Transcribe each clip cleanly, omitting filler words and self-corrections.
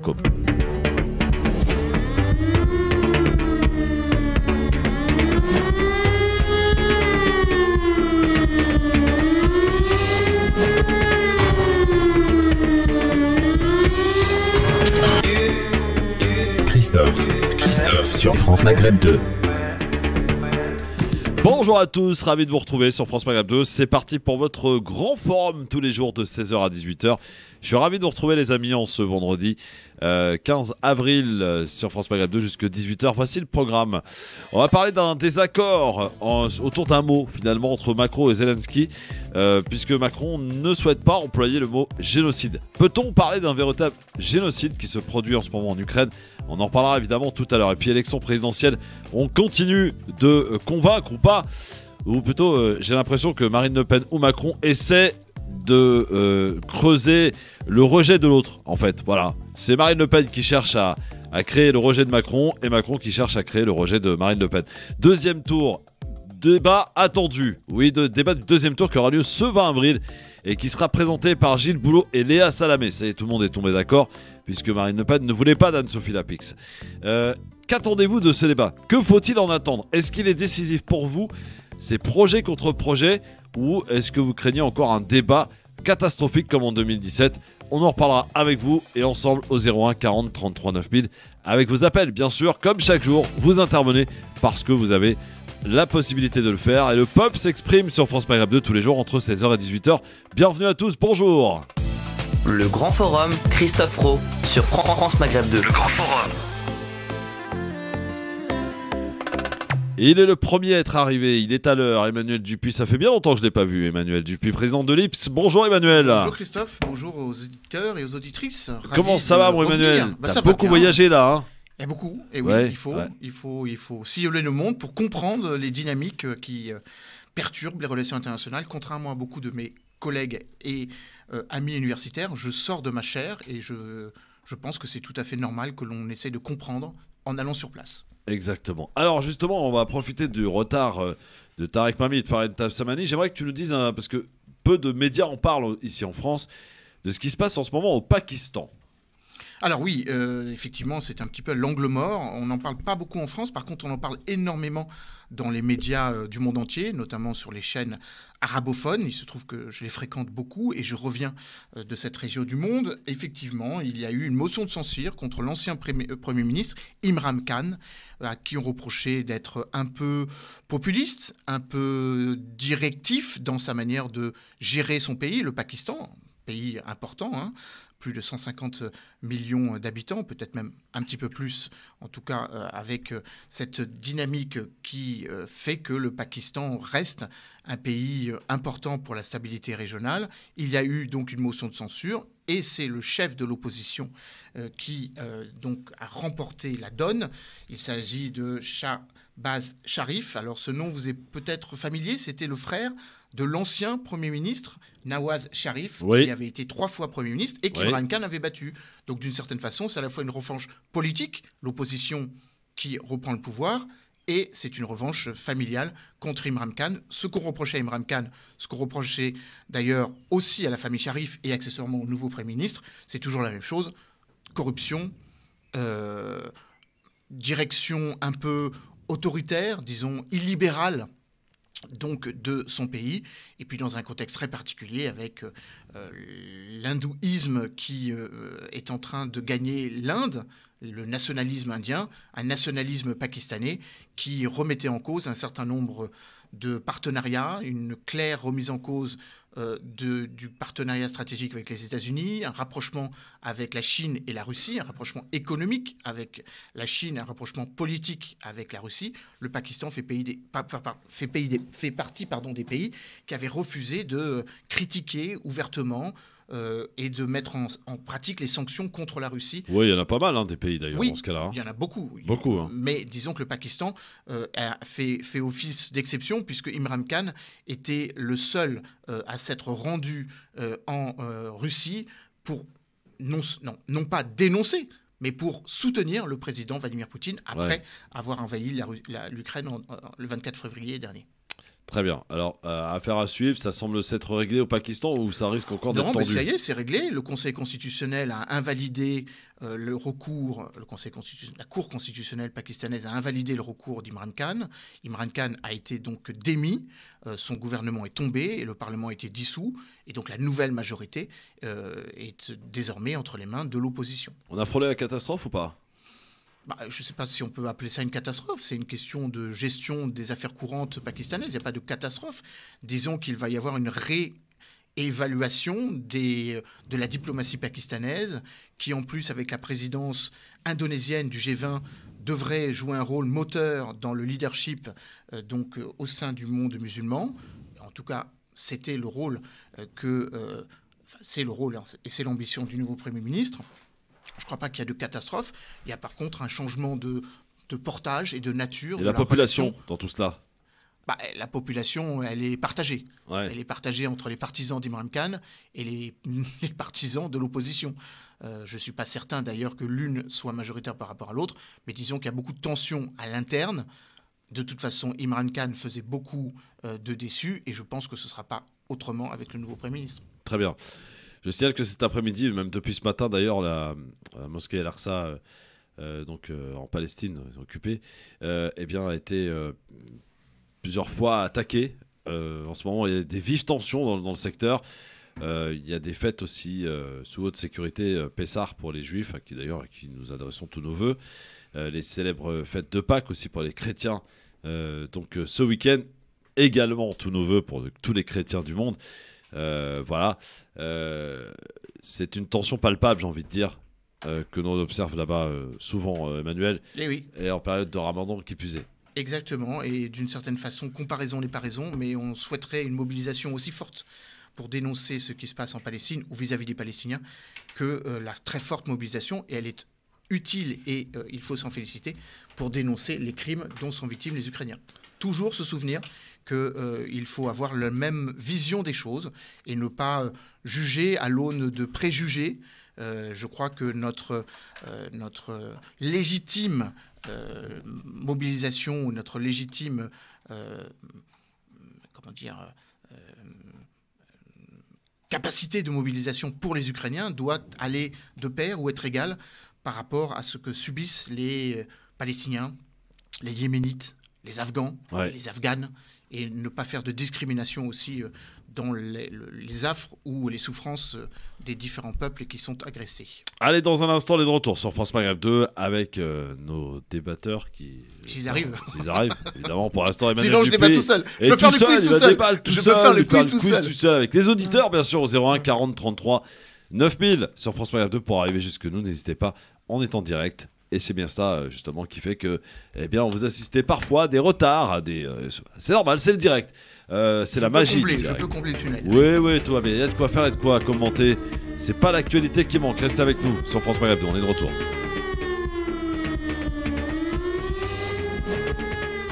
l'horoscope. Christophe sur France Maghreb 2. Bonjour à tous, ravi de vous retrouver sur France Maghreb 2. C'est parti pour votre grand forum tous les jours de 16h à 18h. Je suis ravi de vous retrouver les amis en ce vendredi 15 avril sur France Maghreb 2 jusqu'à 18h. Voici le programme. On va parler d'un désaccord autour d'un mot finalement entre Macron et Zelensky puisque Macron ne souhaite pas employer le mot génocide. Peut-on parler d'un véritable génocide qui se produit en ce moment en Ukraine ? On en reparlera évidemment tout à l'heure. Et puis élection présidentielle, on continue de convaincre ou pas, ou plutôt j'ai l'impression que Marine Le Pen ou Macron essaient de creuser le rejet de l'autre en fait. Voilà, c'est Marine Le Pen qui cherche à créer le rejet de Macron et Macron qui cherche à créer le rejet de Marine Le Pen. Deuxième tour, débat attendu. Oui, débat du deuxième tour qui aura lieu ce 20 avril et qui sera présenté par Gilles Boulot et Léa Salamé. Ça y est, tout le monde est tombé d'accord puisque Marine Le Pen ne voulait pas d'Anne-Sophie Lapix. Qu'attendez-vous de ce débat ? Que faut-il en attendre ? Est-ce qu'il est décisif pour vous ? C'est projet contre projet ou est-ce que vous craignez encore un débat catastrophique comme en 2017 ? On en reparlera avec vous et ensemble au 01 40 33 9000 avec vos appels. Bien sûr, comme chaque jour, vous intervenez parce que vous avez la possibilité de le faire et le peuple s'exprime sur France Maghreb 2 tous les jours entre 16h et 18h. Bienvenue à tous, bonjour. Le Grand Forum, Christophe Rowe sur France Maghreb 2. Le Grand Forum. Il est le premier à être arrivé, il est à l'heure, Emmanuel Dupuis. Ça fait bien longtemps que je ne l'ai pas vu, Emmanuel Dupuis, président de l'IPS. Bonjour Emmanuel. Bonjour Christophe, bonjour aux auditeurs et aux auditrices. Comment ça va, mon Emmanuel ? Ça T'as va beaucoup bien. voyagé là, hein ? Et beaucoup, et oui, Ouais, il faut sillonner le monde pour comprendre les dynamiques qui perturbent les relations internationales. Contrairement à beaucoup de mes collègues et amis universitaires, je sors de ma chaire et je pense que c'est tout à fait normal que l'on essaye de comprendre en allant sur place. Exactement. Alors justement, on va profiter du retard de Tarek Mami et de Farid Tabsamani. J'aimerais que tu nous dises, parce que peu de médias en parlent ici en France, de ce qui se passe en ce moment au Pakistan. Alors oui, effectivement, c'est un petit peu l'angle mort. On n'en parle pas beaucoup en France. Par contre, on en parle énormément dans les médias du monde entier, notamment sur les chaînes arabophones. Il se trouve que je les fréquente beaucoup et je reviens de cette région du monde. Effectivement, il y a eu une motion de censure contre l'ancien Premier ministre Imran Khan, à qui on reprochait d'être un peu populiste, un peu directif dans sa manière de gérer son pays, le Pakistan, pays important, hein. Plus de 150 millions d'habitants, peut-être même un petit peu plus, en tout cas avec cette dynamique qui fait que le Pakistan reste un pays important pour la stabilité régionale. Il y a eu donc une motion de censure et c'est le chef de l'opposition qui donc a remporté la donne. Il s'agit de Shahbaz Sharif. Alors ce nom vous est peut-être familier, c'était le frère de l'ancien Premier ministre Nawaz Sharif, qui avait été 3 fois Premier ministre et qu'Imran Khan avait battu. Donc d'une certaine façon, c'est à la fois une revanche politique, l'opposition qui reprend le pouvoir, et c'est une revanche familiale contre Imran Khan. Ce qu'on reprochait à Imran Khan, ce qu'on reprochait d'ailleurs aussi à la famille Sharif et accessoirement au nouveau Premier ministre, c'est toujours la même chose, corruption, direction un peu autoritaire, disons illibérale, donc de son pays, et puis dans un contexte très particulier avec l'hindouisme qui est en train de gagner l'Inde, le nationalisme indien, un nationalisme pakistanais qui remettait en cause un certain nombre de partenariats, une claire remise en cause du partenariat stratégique avec les États-Unis, un rapprochement avec la Chine et la Russie, un rapprochement économique avec la Chine, un rapprochement politique avec la Russie. Le Pakistan fait partie des pays qui avaient refusé de critiquer ouvertement et de mettre en pratique les sanctions contre la Russie. Oui, il y en a pas mal des pays d'ailleurs dans ce cas-là. Il y en a beaucoup. Beaucoup. Mais disons que le Pakistan a fait office d'exception puisque Imran Khan était le seul à s'être rendu en Russie pour non pas dénoncer, mais pour soutenir le président Vladimir Poutine après avoir envahi l'Ukraine le 24 février dernier. Très bien. Alors, affaire à suivre, ça semble s'être réglé au Pakistan ou ça risque encore d'être Non, mais tendu? ça y est, c'est réglé. Le Conseil constitutionnel a invalidé le recours. La Cour constitutionnelle pakistanaise a invalidé le recours d'Imran Khan. Imran Khan a été donc démis. Son gouvernement est tombé et le Parlement a été dissous. Et donc la nouvelle majorité est désormais entre les mains de l'opposition. On a frôlé la catastrophe ou pas? Je ne sais pas si on peut appeler ça une catastrophe. C'est une question de gestion des affaires courantes pakistanaises. Il n'y a pas de catastrophe. Disons qu'il va y avoir une réévaluation de la diplomatie pakistanaise, qui en plus, avec la présidence indonésienne du G20, devrait jouer un rôle moteur dans le leadership au sein du monde musulman. En tout cas, c'était le rôle c'est le rôle et c'est l'ambition du nouveau Premier ministre. Je ne crois pas qu'il y a de catastrophe. Il y a par contre un changement de portage et de nature. Et la population dans tout cela? La population, elle est partagée. Ouais. Elle est partagée entre les partisans d'Imran Khan et les partisans de l'opposition. Je ne suis pas certain d'ailleurs que l'une soit majoritaire par rapport à l'autre, mais disons qu'il y a beaucoup de tensions à l'interne. De toute façon, Imran Khan faisait beaucoup de déçus et je pense que ce ne sera pas autrement avec le nouveau Premier ministre. Très bien. Je signale que cet après-midi, même depuis ce matin d'ailleurs, la mosquée Al-Aqsa, en Palestine, occupée, a été plusieurs fois attaquée. En ce moment, il y a des vives tensions dans le secteur. Il y a des fêtes aussi sous haute sécurité Pessah pour les Juifs, à qui nous adressons tous nos vœux. Les célèbres fêtes de Pâques aussi pour les chrétiens. Ce week-end, également tous nos vœux pour tous les chrétiens du monde. Voilà, c'est une tension palpable, j'ai envie de dire, que l'on observe là-bas souvent, Emmanuel, Et oui. et en période de Ramadan qui plus est. Exactement, et d'une certaine façon, comparaison n'est pas raison, mais on souhaiterait une mobilisation aussi forte pour dénoncer ce qui se passe en Palestine ou vis-à-vis des Palestiniens que la très forte mobilisation, et elle est utile et il faut s'en féliciter, pour dénoncer les crimes dont sont victimes les Ukrainiens. Toujours se souvenir qu'il faut avoir la même vision des choses et ne pas juger à l'aune de préjugés. Je crois que notre légitime mobilisation ou notre légitime capacité de mobilisation pour les Ukrainiens doit aller de pair ou être égale par rapport à ce que subissent les Palestiniens, les Yéménites, les Afghans, les Afghanes, et ne pas faire de discrimination aussi dans les affres ou les souffrances des différents peuples qui sont agressés. Allez, dans un instant, on est de retour sur France Maghreb 2 avec nos débatteurs S'ils arrivent. S'ils arrivent, évidemment, pour l'instant, Emmanuel Sinon, je débat tout seul. Je peux faire le quiz tout seul. Je peux faire le quiz tout seul. Avec les auditeurs, bien sûr, au 01 40 33 9000 sur France Maghreb 2 pour arriver jusque nous. N'hésitez pas, on est en direct. Et c'est bien ça, justement, qui fait que, on vous assistez parfois à des retards, c'est normal, c'est le direct. C'est la magie. Je peux combler le tunnel. Oui, tout va bien. Il y a de quoi faire et de quoi commenter. C'est pas l'actualité qui manque. Restez avec nous sur France Maghreb 2. On est de retour.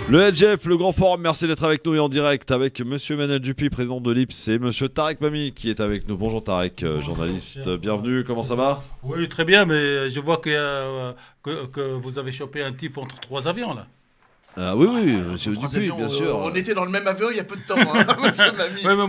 Le LGF, le grand forum, merci d'être avec nous et en direct avec monsieur Emmanuel Dupuis, président de l'IPS, et monsieur Tarek Mami qui est avec nous. Bonjour Tarek, journaliste, bienvenue, comment ça va? Oui, très bien, mais je vois que vous avez chopé un type entre 3 avions là. Oui, monsieur Dupuis, bien sûr. On était dans le même avion il y a peu de temps, monsieur Mami. Oui, mais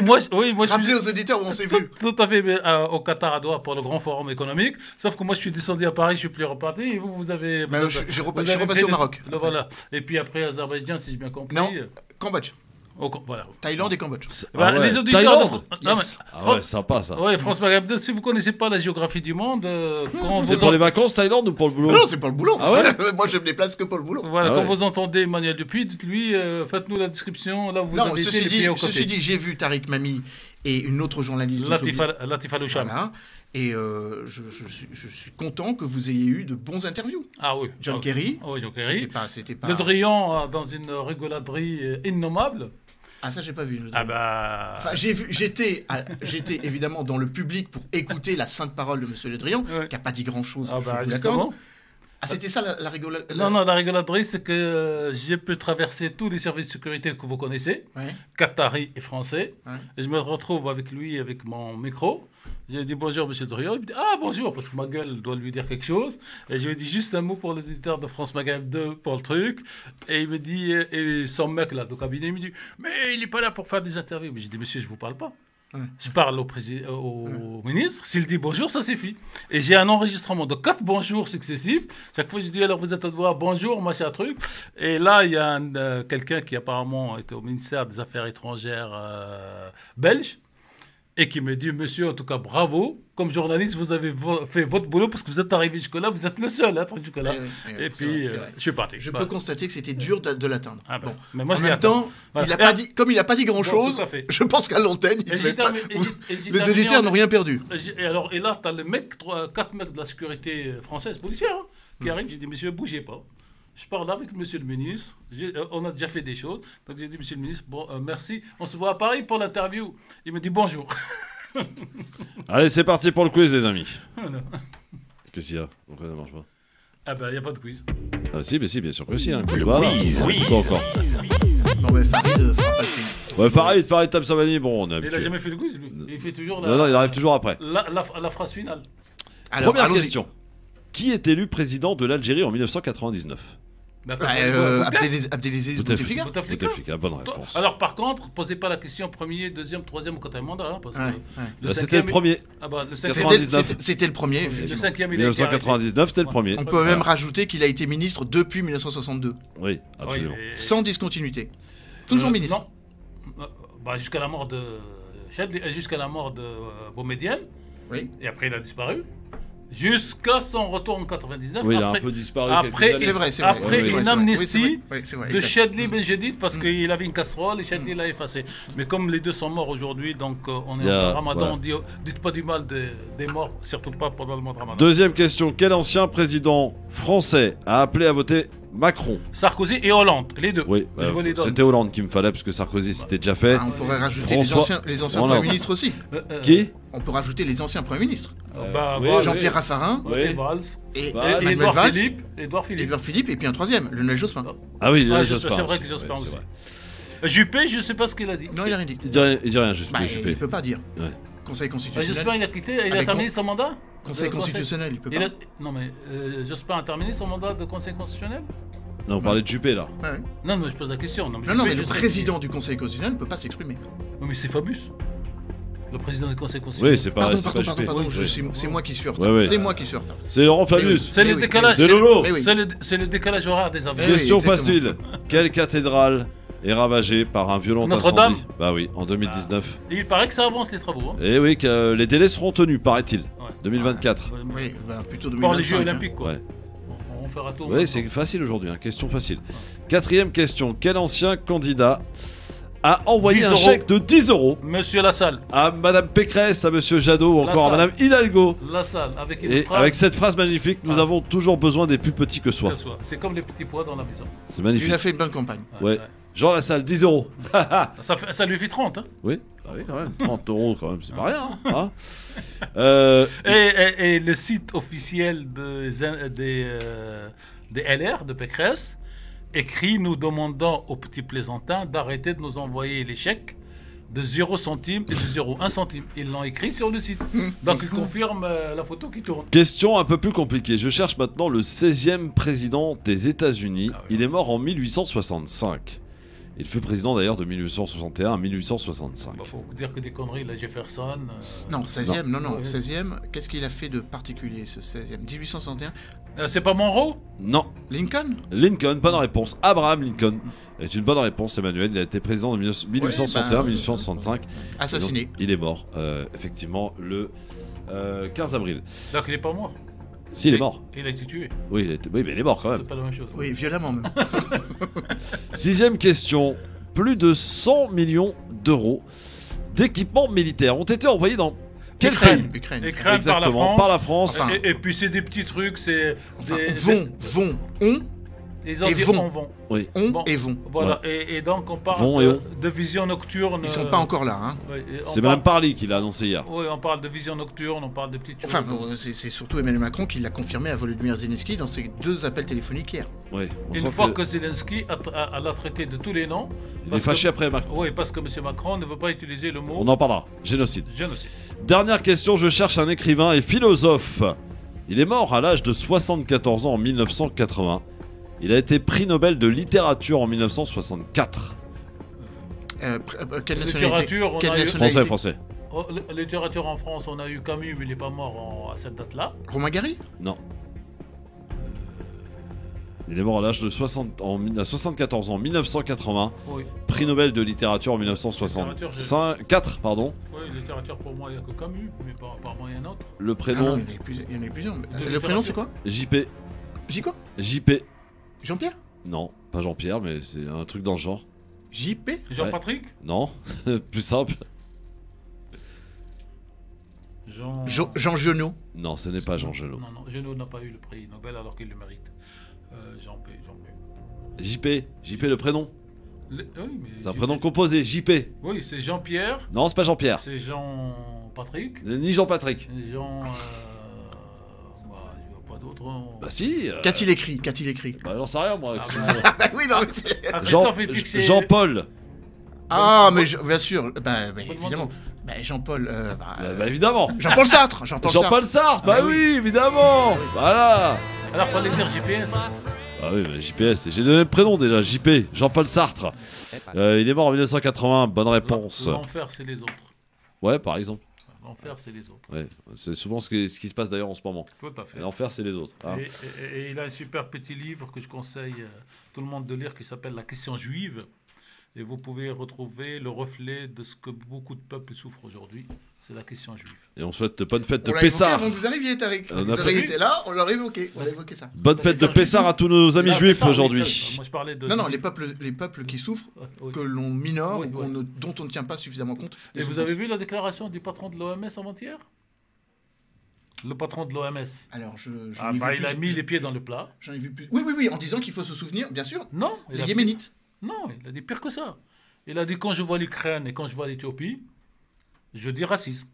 moi, rappelez aux auditeurs où on s'est vu. Tout à fait, au Qatar à Doha pour le grand forum économique. Sauf que moi, je suis descendu à Paris, je suis plus reparti. Et vous avez. Je suis repassé au Maroc. Voilà. Et puis après, Azerbaïdjan, si j'ai bien compris. Non, Cambodge. Voilà. Thaïlande et Cambodge. Les auditeurs. Sympa ça. Oui, France Maghreb 2, si vous ne connaissez pas la géographie du monde. C'est pour les vacances, Thaïlande ou pour le boulot? Non, c'est pour le boulot. Ah ouais. Moi, je me déplace que pour le boulot. Voilà, quand vous entendez Emmanuel Dupuis, dites-lui, faites-nous la description. Là où vous non, avez été, ceci dit, j'ai vu Tariq Mami et une autre journaliste. Latifa Loucham. Voilà. Et je suis content que vous ayez eu de bons interviews. Ah oui. John Kerry. Oui, John Kerry. C'était pas... Le Drian dans une rigoladerie innommable. Ah, ça, j'ai pas vu. Enfin, j'étais évidemment dans le public pour écouter la sainte parole de monsieur Le Drian, qui n'a pas dit grand-chose. Justement. Ah, c'était ça la rigoladerie? Non, la rigoladerie, c'est que j'ai pu traverser tous les services de sécurité que vous connaissez, qatari et français. Et je me retrouve avec lui, avec mon micro. J'ai dit bonjour, monsieur Doriot. Il me dit ah bonjour, parce que ma gueule doit lui dire quelque chose. Et je lui ai dit juste un mot pour les auditeurs de France Maghreb 2 pour le truc. Et il me dit, et son mec là, au cabinet, il me dit mais il n'est pas là pour faire des interviews. Mais j'ai dit monsieur, je ne vous parle pas. Je parle au ministre. S'il dit bonjour, ça suffit. Et j'ai un enregistrement de 4 bonjours successifs. Chaque fois, je dis alors vous êtes à devoir bonjour, machin truc. Et là, il y a quelqu'un qui apparemment était au ministère des Affaires étrangères belge. Et qui me dit, monsieur, en tout cas, bravo. Comme journaliste, vous avez fait votre boulot parce que vous êtes arrivé jusque-là. Vous êtes le seul à être jusque-là. Et puis, je suis parti. Je peux constater que c'était dur de l'atteindre. Ah ben, bon. Mais moi, en même temps, comme il n'a pas dit grand-chose, tout à fait. je pense qu'à l'antenne, les auditeurs n'ont rien perdu. Et là, tu as le mec, 4 mecs de la sécurité française, policière, qui arrivent. J'ai dit, monsieur, bougez pas. Je parle avec monsieur le ministre. On a déjà fait des choses. Donc j'ai dit, monsieur le ministre, bon, merci. On se voit à Paris pour l'interview. Il me dit bonjour. Allez, c'est parti pour le quiz, les amis. Voilà. Qu'est-ce qu'il y a? Pourquoi ça marche pas? Ah ben, il n'y a pas de quiz. Ah si, mais si, bien sûr que si. Hein. Le Voilà. quiz. Pas encore. Non, mais Farid fera pas le film. Ouais, Farid Tabsamani, bon, on est Il habitué. n'a jamais fait le quiz, lui. Il fait toujours Non, il arrive toujours après. la phrase finale. Alors, Première allons-y. question. Qui est élu président de l'Algérie en 1999? D'accord. Abdelaziz Bouteflika. Bouteflika, bonne réponse. Alors, par contre, posez pas la question premier, deuxième, troisième ou quatrième mandat. Hein, parce que Bah, c'était le premier. Ah bah, le cinquième, 99. C'était le premier, le effectivement. cinquième, il a été arrêté. 1999, c'était le premier. On peut même rajouter qu'il a été ministre depuis 1962, Oui, absolument. Oui, sans discontinuité. Toujours ministre. Non. Bah, jusqu'à la mort de Boumedienne. Oui. Et après, il a disparu. Jusqu'à son retour en 99. Oui, il a après, un peu disparu. après, quelques années. C'est vrai. Après, Oui, une c'est amnistie c'est vrai, de exact. Chadli Benjedid parce qu'il avait une casserole et Chadli l'a effacé. Mais comme les deux sont morts aujourd'hui, donc on est en Ramadan, voilà. dites pas du mal des morts, surtout pas pendant le mois de Ramadan. Deuxième question. Quel ancien président français a appelé à voter Macron? Sarkozy et Hollande, les deux. Oui, Je vous les donne. c'était Hollande qu'il me fallait parce que Sarkozy c'était déjà fait. Ah, on pourrait rajouter François- les anciens Voilà. premiers ministres aussi. Qui? On peut rajouter les anciens premiers ministres. oui, Valls, Jean-Pierre Raffarin Oui. et Valls. et Valls. Manuel Édouard Valls, Philippe. Édouard Philippe. Édouard Philippe, et puis un troisième, Lionel Jospin. Ah oui, là, Jospin, Jospin c'est vrai aussi. que Jospin Ouais, c'est aussi. vrai. Juppé, je sais pas ce qu'il a dit. Non, il a rien dit. Il dit rien, juste Bah, Juppé. il peut pas dire. Ouais. Conseil Jospin, constitutionnel. il a quitté, il a Avec terminé son mandat. Conseil constitutionnel, il peut pas. Non mais Jospin a terminé son mandat de conseil constitutionnel. Non, on parlait de Juppé là. Ouais, ouais. Non, mais je pose la question. Non, Juppé, mais le je sais président du Conseil constitutionnel ne peut pas s'exprimer. Non, mais c'est Fabius. Le président du conseil constitutionnel. Oui, c'est pas Pardon, Juppé. c'est moi qui suis en Ouais, retard. ouais. C'est moi qui suis en retard. C'est Laurent Fabius. C'est le oui, décalage. c'est Lolo. Eh oui. C'est le décalage horaire des avions. oui, Question exactement. facile. Quelle cathédrale est ravagée par un violent Notre-Dame. incendie? Bah oui, en 2019. Et il paraît que ça avance les travaux. Hein. Et oui, que les délais seront tenus, paraît-il. Ouais. 2024. Oui, bah, plutôt Pour les 2025. Jeux hein. olympiques, quoi. Ouais. On fera tout. en Oui, même c'est temps. facile aujourd'hui, hein. Question facile. Quatrième question. Quel ancien candidat a envoyé 10 un euros. chèque de 10 euros Monsieur Lassalle. à Madame Pécresse, à Monsieur Jadot ou encore à Lassalle. Madame Hidalgo? Lassalle, avec une Et phrase. avec cette phrase magnifique, nous Ah. avons toujours besoin des plus petits que soi. C'est comme les petits pois dans la maison. C'est magnifique. Il a fait une bonne campagne. Ouais. Jean Lassalle, 10 euros. Ça lui fait 30. Hein. Oui, bah oui, quand même. 30 euros, quand même, c'est pas rien. Hein. Et le site officiel des LR, de Pécresse, écrit: nous demandons aux petits plaisantins d'arrêter de nous envoyer les chèques de 0 centime et de 0,1 centime. Ils l'ont écrit sur le site. Donc ils confirment la photo qui tourne. Question un peu plus compliquée. Je cherche maintenant le 16e président des États-Unis. Ah oui. Il est mort en 1865. Il fut président d'ailleurs de 1861 à 1865. Il faut dire que des conneries, là, Jefferson. Non, 16e, non, Ouais. 16e. Qu'est-ce qu'il a fait de particulier, ce 16e? 1861. C'est pas Monroe? Non, Lincoln? Lincoln, bonne réponse. Abraham Lincoln est une bonne réponse, Emmanuel. Il a été président de 1861-1865. Assassiné. Et donc, il est mort, effectivement, le 15 avril. Donc il est pas mort. S'il est mort. Il a été tué. Oui, oui, mais il est mort quand même. C'est pas la même chose. Oui, violemment même. Sixième question. Plus de 100 millions d'euros d'équipements militaires ont été envoyés dans quel pays? Ukraine. Ukraine par la Exactement, France. par la France. Enfin, Et puis c'est des petits trucs, c'est Enfin, des... on. Ils ont Et dit vont. on vont. Oui. On Bon. et vont. Voilà. Et donc on parle Vont et de vision nocturne. Ils sont pas encore là. Hein. Oui, et on C'est parle- Mme Parly qui l'a annoncé hier. Oui, on parle de vision nocturne, on parle de petites choses. Enfin, c'est surtout Emmanuel Macron qui l'a confirmé à Volodymyr Zelensky dans ses 2 appels téléphoniques hier. Oui. On Une sent fois que Zelensky l'a traité de tous les noms. il est parce fâché que- après Macron. Oui, parce que M. Macron ne veut pas utiliser le mot On en parlera. Génocide. génocide. Dernière question, je cherche un écrivain et philosophe. Il est mort à l'âge de 74 ans en 1980. Il a été prix Nobel de littérature en 1964. Quelle nationalité Littérature, on Quelle a eu- nationalité Français. Oh, littérature en France, on a eu Camus, mais il n'est pas mort à cette date-là. Romain Gary Non. Il est mort à l'âge de 74 ans en 1980. Oui. Prix Nobel de littérature en 1964, pardon. Oui, littérature pour moi, il n'y a que Camus, mais par moi, il y en a un autre. Le Ah prénom non, il y en a eu plusieurs. Le prénom, c'est quoi JP. Quoi JP. Jean-Pierre Non, pas Jean-Pierre, mais c'est un truc dans le genre. JP Jean-Patrick Non, plus simple. Jean Genot Non, ce n'est pas Jean Gelot. Non, non, Genot n'a pas eu le prix Nobel alors qu'il le mérite. Jean-P. JP, le prénom. Oui, mais C'est un prénom composé, JP. Oui, c'est Jean-Pierre, Non, c'est pas Jean-Pierre. c'est Jean-Patrick, Ni Jean-Patrick. c'est Jean. Il n'y a pas d'autre. Bah si. Qu'a-t-il écrit Qu'a-t-il écrit Bah j'en sais rien moi. Ah, Bah oui, non, mais c'est- Ah, Jean- Christophe, il pique chez- Jean-Paul. Ah, mais bien sûr, bah, demander. évidemment. Bah, Jean-Paul. Bah évidemment. Jean-Paul Sartre Jean-Paul Sartre, bah Ah oui, évidemment. Voilà. Alors, il fallait dire GPS. Ah oui, bah, JPS. J'ai donné le prénom déjà, JP, Jean-Paul Sartre. Il est mort en 1980, bonne réponse. L'enfer, c'est les autres. Ouais, par exemple. L'enfer, c'est les autres. Ouais, c'est souvent ce qui se passe d'ailleurs en ce moment. Tout à fait. L'enfer, c'est les autres. hein. Et il a un super petit livre que je conseille tout le monde de lire qui s'appelle La question juive. Et vous pouvez retrouver le reflet de ce que beaucoup de peuples souffrent aujourd'hui. C'est la question juive. Et on souhaite bonne fête de On l'a évoqué Pessah. avant que vous arriviez, Tariq. On a Vous pas auriez vu été là, on l'aurait évoqué. On a évoqué ça. Bonne fête de Pessah, Pessah à tous nos amis Là, juifs ça, oui, aujourd'hui. moi, je parlais de. Non, non, les peuples qui souffrent, Oui. que l'on minore, Oui, ou dont on ne tient pas suffisamment compte. Et vous avez vu la déclaration du patron de l'OMS avant-hier? Le patron de l'OMS. Alors, Ah, bah, il a mis les pieds dans le plat. J'en ai vu plus. Oui, en disant qu'il faut se souvenir, bien sûr, Non, il les a Yéménites. Non, il a dit pire que ça. Il a dit quand je vois l'Ukraine et quand je vois l'Éthiopie, je dis racisme.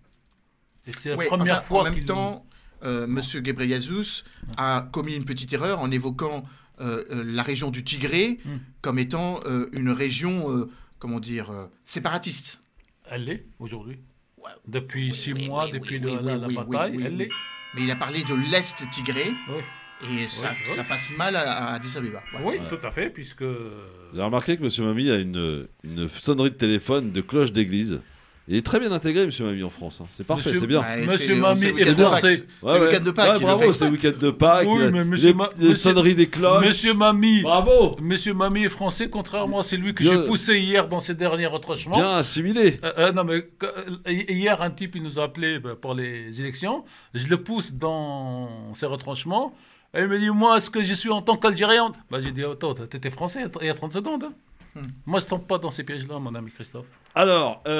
Et c'est la Oui, première enfin, fois en même qu'il... temps, Monsieur Ghebreyesus a commis une petite erreur en évoquant la région du Tigré comme étant une région, comment dire, séparatiste. Elle l'est aujourd'hui. Depuis 6 mois, depuis la bataille, elle l'est. Mais il a parlé de l'Est Tigré Oui. et ça, oui. ça passe mal à Addis Abeba. Voilà. Oui, tout à fait, puisque... Vous avez remarqué que M. Mamie a une sonnerie de téléphone de cloche d'église. Il est très bien intégré, M. Mamie, en France. hein. C'est parfait, Monsieur- c'est bien. Ouais, Monsieur c'est le- Mamie c'est le est week-end de français. Pâques. C'est le week-end de Pâques. Ouais, il le bravo, fait c'est le exprès. week-end de Pâques. Oui, il a- mais monsieur les sonneries des cloches. Monsieur Mamie, Bravo. Monsieur Mamie est français, contrairement à celui que Bien- j'ai poussé hier dans ses derniers retranchements. Bien assimilé. Non, mais hier, un type, il nous a appelé pour les élections. Je le pousse dans ses retranchements. Et il me dit, moi, est-ce que je suis en tant qu'Algérien? Bah, j'ai dit, attends, t'étais français il y a 30 secondes. hein. Moi, je tombe pas dans ces pièges-là, mon ami Christophe. Alors, eh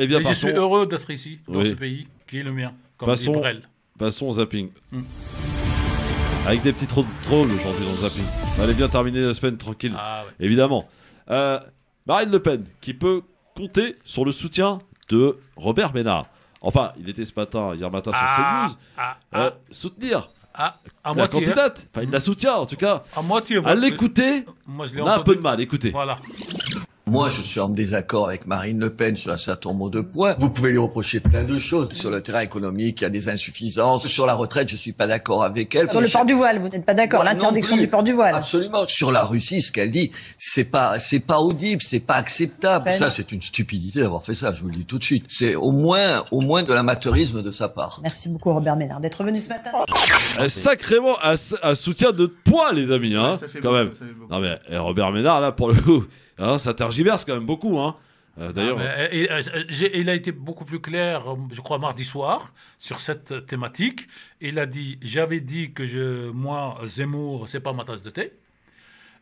bien, Et je suis passons, heureux d'être ici, dans Oui. ce pays, qui est le mien, comme dit Passons- Brel. passons au zapping. Avec des petits trolls aujourd'hui dans le zapping. Allez bien terminer la semaine tranquille. Ah, ouais. Évidemment. Marine Le Pen, qui peut compter sur le soutien de Robert Ménard. Enfin, il était ce matin, hier matin sur CNews. Soutenir à la moitié. hein. candidate. Enfin, il la soutient en tout cas. À moitié. À l'écouter, Moi, je l'ai on a un entendu. peu de mal. Écoutez. Voilà. Moi, je suis en désaccord avec Marine Le Pen sur un certain nombre de points. Vous pouvez lui reprocher plein de choses. Sur le terrain économique, il y a des insuffisances. Sur la retraite, je suis pas d'accord avec elle. Sur le port du voile, vous n'êtes pas d'accord? Moi, L'interdiction non plus. du port du voile. Absolument. Sur la Russie, ce qu'elle dit, c'est pas audible, c'est pas acceptable. Ben Ça, non. c'est une stupidité d'avoir fait ça, je vous le dis tout de suite. C'est au moins de l'amateurisme de sa part. Merci beaucoup Robert Ménard d'être venu ce matin. Sacrément un soutien de poids, les amis. Hein, Ça fait quand beaucoup, même. ça fait beaucoup. Non mais Robert Ménard, là, pour le coup, hein, ça tergiverse quand même beaucoup. Hein. D'ailleurs, Ah, mais, il a été beaucoup plus clair, je crois, mardi soir, sur cette thématique. Il a dit, j'avais dit que moi, Zemmour, c'est pas ma tasse de thé.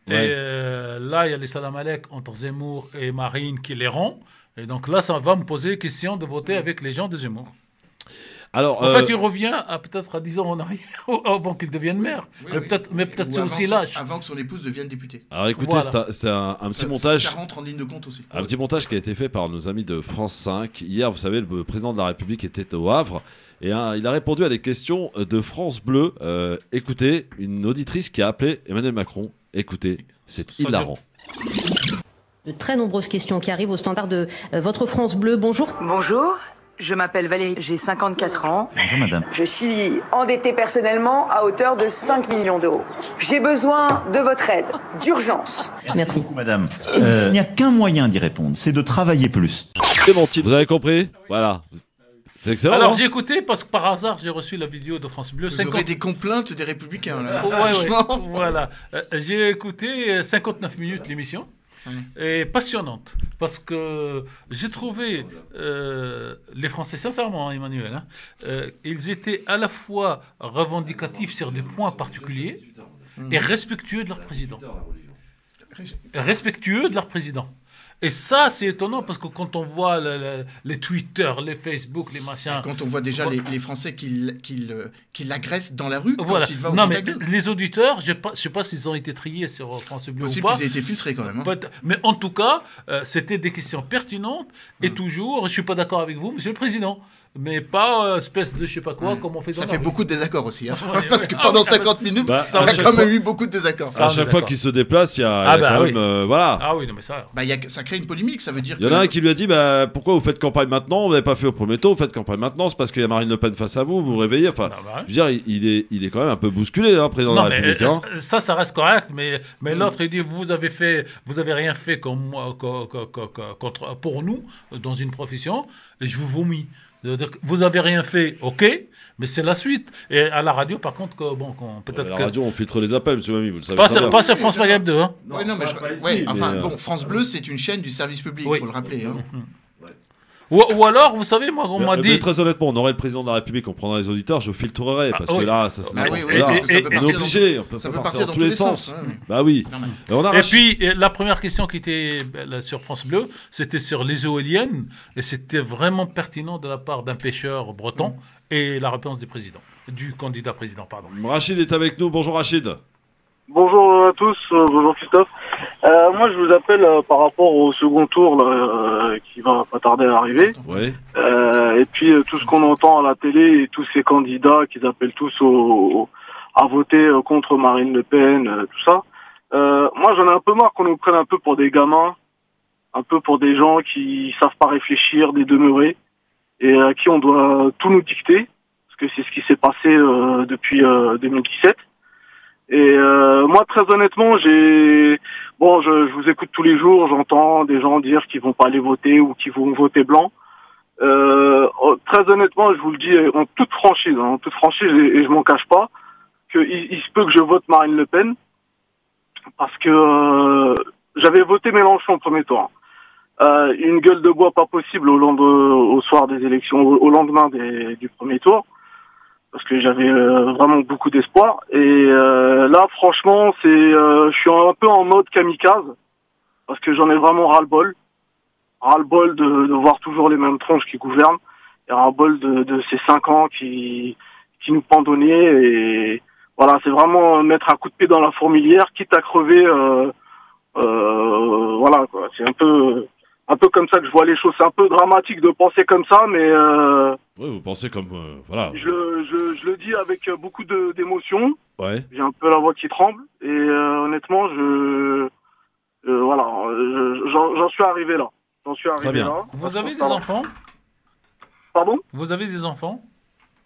Ouais. Et là, il y a les salam alek entre Zemmour et Marine qui les rend. Et donc là, ça va me poser question de voter avec les gens de Zemmour. Alors, En fait, il revient à peut-être à 10 ans en arrière, avant qu'il devienne maire. Oui, mais oui. peut-être Ou c'est avant aussi son- l'âge. Avant que son épouse devienne députée. alors écoutez, Voilà. c'est un petit Ça, montage. ça rentre en ligne de compte aussi. Un petit montage qui a été fait par nos amis de France 5. Hier, vous savez, le président de la République était au Havre et il a répondu à des questions de France Bleu. Écoutez, une auditrice qui a appelé Emmanuel Macron. Écoutez, c'est Ça hilarant. De très nombreuses questions qui arrivent au standard de votre France Bleu. Bonjour. Bonjour, je m'appelle Valérie, j'ai 54 ans. Bonjour madame. Je suis endettée personnellement à hauteur de 5 millions d'euros. J'ai besoin de votre aide, d'urgence. Merci. Beaucoup madame. Il n'y a qu'un moyen d'y répondre, c'est de travailler plus. C'est mon titre. Vous avez compris? Voilà. C'est excellent. Alors hein j'ai écouté parce que par hasard j'ai reçu la vidéo de France Bleu. Vous aurez des complaintes des Républicains, là. Ouais, ouais, Franchement. voilà. J'ai écouté 59 minutes l'émission. Et passionnante, parce que j'ai trouvé les Français, sincèrement, hein, Emmanuel, ils étaient à la fois revendicatifs sur des points particuliers et respectueux de leur président. Respectueux de leur président. Et ça, c'est étonnant, parce que quand on voit les Twitter, les Facebook, les machins... Quand on voit déjà les Français qui l'agressent dans la rue, Voilà. quand il va au Non, mais contact d'eux. les auditeurs, je ne sais pas s'ils ont été triés sur France Bleu ou Possible pas. qu'ils aient été filtrés quand même. hein. Mais en tout cas, c'était des questions pertinentes et toujours, je ne suis pas d'accord avec vous, Monsieur le Président, mais pas espèce de je sais pas quoi, comme on fait dans Ça la fait rue. beaucoup de désaccords aussi. hein. Ouais, Parce ouais. que Ah pendant oui, ah 50 minutes, Bah, il y à a chaque quand fois- même eu beaucoup de désaccords. Ça, À on est chaque fois d'accord. qu'il se déplace, il y a, Ah il y a bah quand oui. même, voilà. Ah oui, non mais ça... Bah, ça crée une polémique, ça veut dire Il y en a un qui lui a dit pourquoi vous faites campagne maintenant? Vous n'avez pas fait au premier tour, vous faites campagne maintenant, c'est parce qu'il y a Marine Le Pen face à vous, vous vous réveillez. Enfin, Ah bah ouais. je veux dire, il est quand même un peu bousculé, hein, président Non de la mais République. hein. ça reste correct, mais l'autre il dit vous avez rien fait comme moi, pour nous dans une profession, et je vous vomis. C'est-à-dire que vous avez rien fait, ok, mais c'est la suite. Et à la radio, par contre, peut-être La que radio, on filtre les appels, monsieur Mamie, vous le savez. pas très bien. sur France Maghreb 2, hein. Ouais, non, mais pas ici, ouais, mais, enfin, bon, France Bleu, c'est une chaîne du service public, il Oui. faut le rappeler. hein. Ou alors, vous savez, moi, on m'a Mais dit. très honnêtement, on aurait le président de la République, on prendrait les auditeurs, je filtrerais, parce oui. que là, ça se Ah oui, oui, là, parce que ça peut on est partir obligé, on peut ça pas peut partir partir dans tous les sens. ouais, ouais. Bah oui. Non, mais- Et on Et arrache. puis, la première question qui était sur France Bleu, c'était sur les éoliennes, et c'était vraiment pertinent de la part d'un pêcheur breton, et la réponse du candidat président, pardon. Rachid est avec nous, bonjour Rachid. Bonjour à tous, bonjour Christophe. Moi je vous appelle par rapport au second tour là, qui va pas tarder à arriver. Ouais. Et puis tout ce qu'on entend à la télé et tous ces candidats qu'ils appellent tous à voter contre Marine Le Pen, tout ça. Moi j'en ai un peu marre qu'on nous prenne un peu pour des gamins, un peu pour des gens qui savent pas réfléchir, des demeurés, et à qui on doit tout nous dicter, parce que c'est ce qui s'est passé depuis 2017. Et moi, très honnêtement, je vous écoute tous les jours, j'entends des gens dire qu'ils vont pas aller voter ou qu'ils vont voter blanc. Très honnêtement, je vous le dis en toute franchise, et je m'en cache pas, il se peut que je vote Marine Le Pen, parce que j'avais voté Mélenchon au premier tour. Une gueule de bois pas possible au soir des élections, au lendemain du premier tour, parce que j'avais vraiment beaucoup d'espoir. Et là, franchement, je suis un peu en mode kamikaze, parce que j'en ai vraiment ras-le-bol. Ras-le-bol de voir toujours les mêmes tronches qui gouvernent, et ras-le-bol de ces 5 ans qui nous pendonnaient. Et voilà, c'est vraiment mettre un coup de pied dans la fourmilière, quitte à crever. Voilà, quoi. C'est un peu comme ça que je vois les choses. C'est un peu dramatique de penser comme ça, mais Ouais, vous pensez comme voilà. je le dis avec beaucoup d'émotion. Ouais. J'ai un peu la voix qui tremble, et honnêtement, voilà, j'en suis arrivé là. Très bien. là. Vous avez des enfants? Pardon? Vous avez des enfants?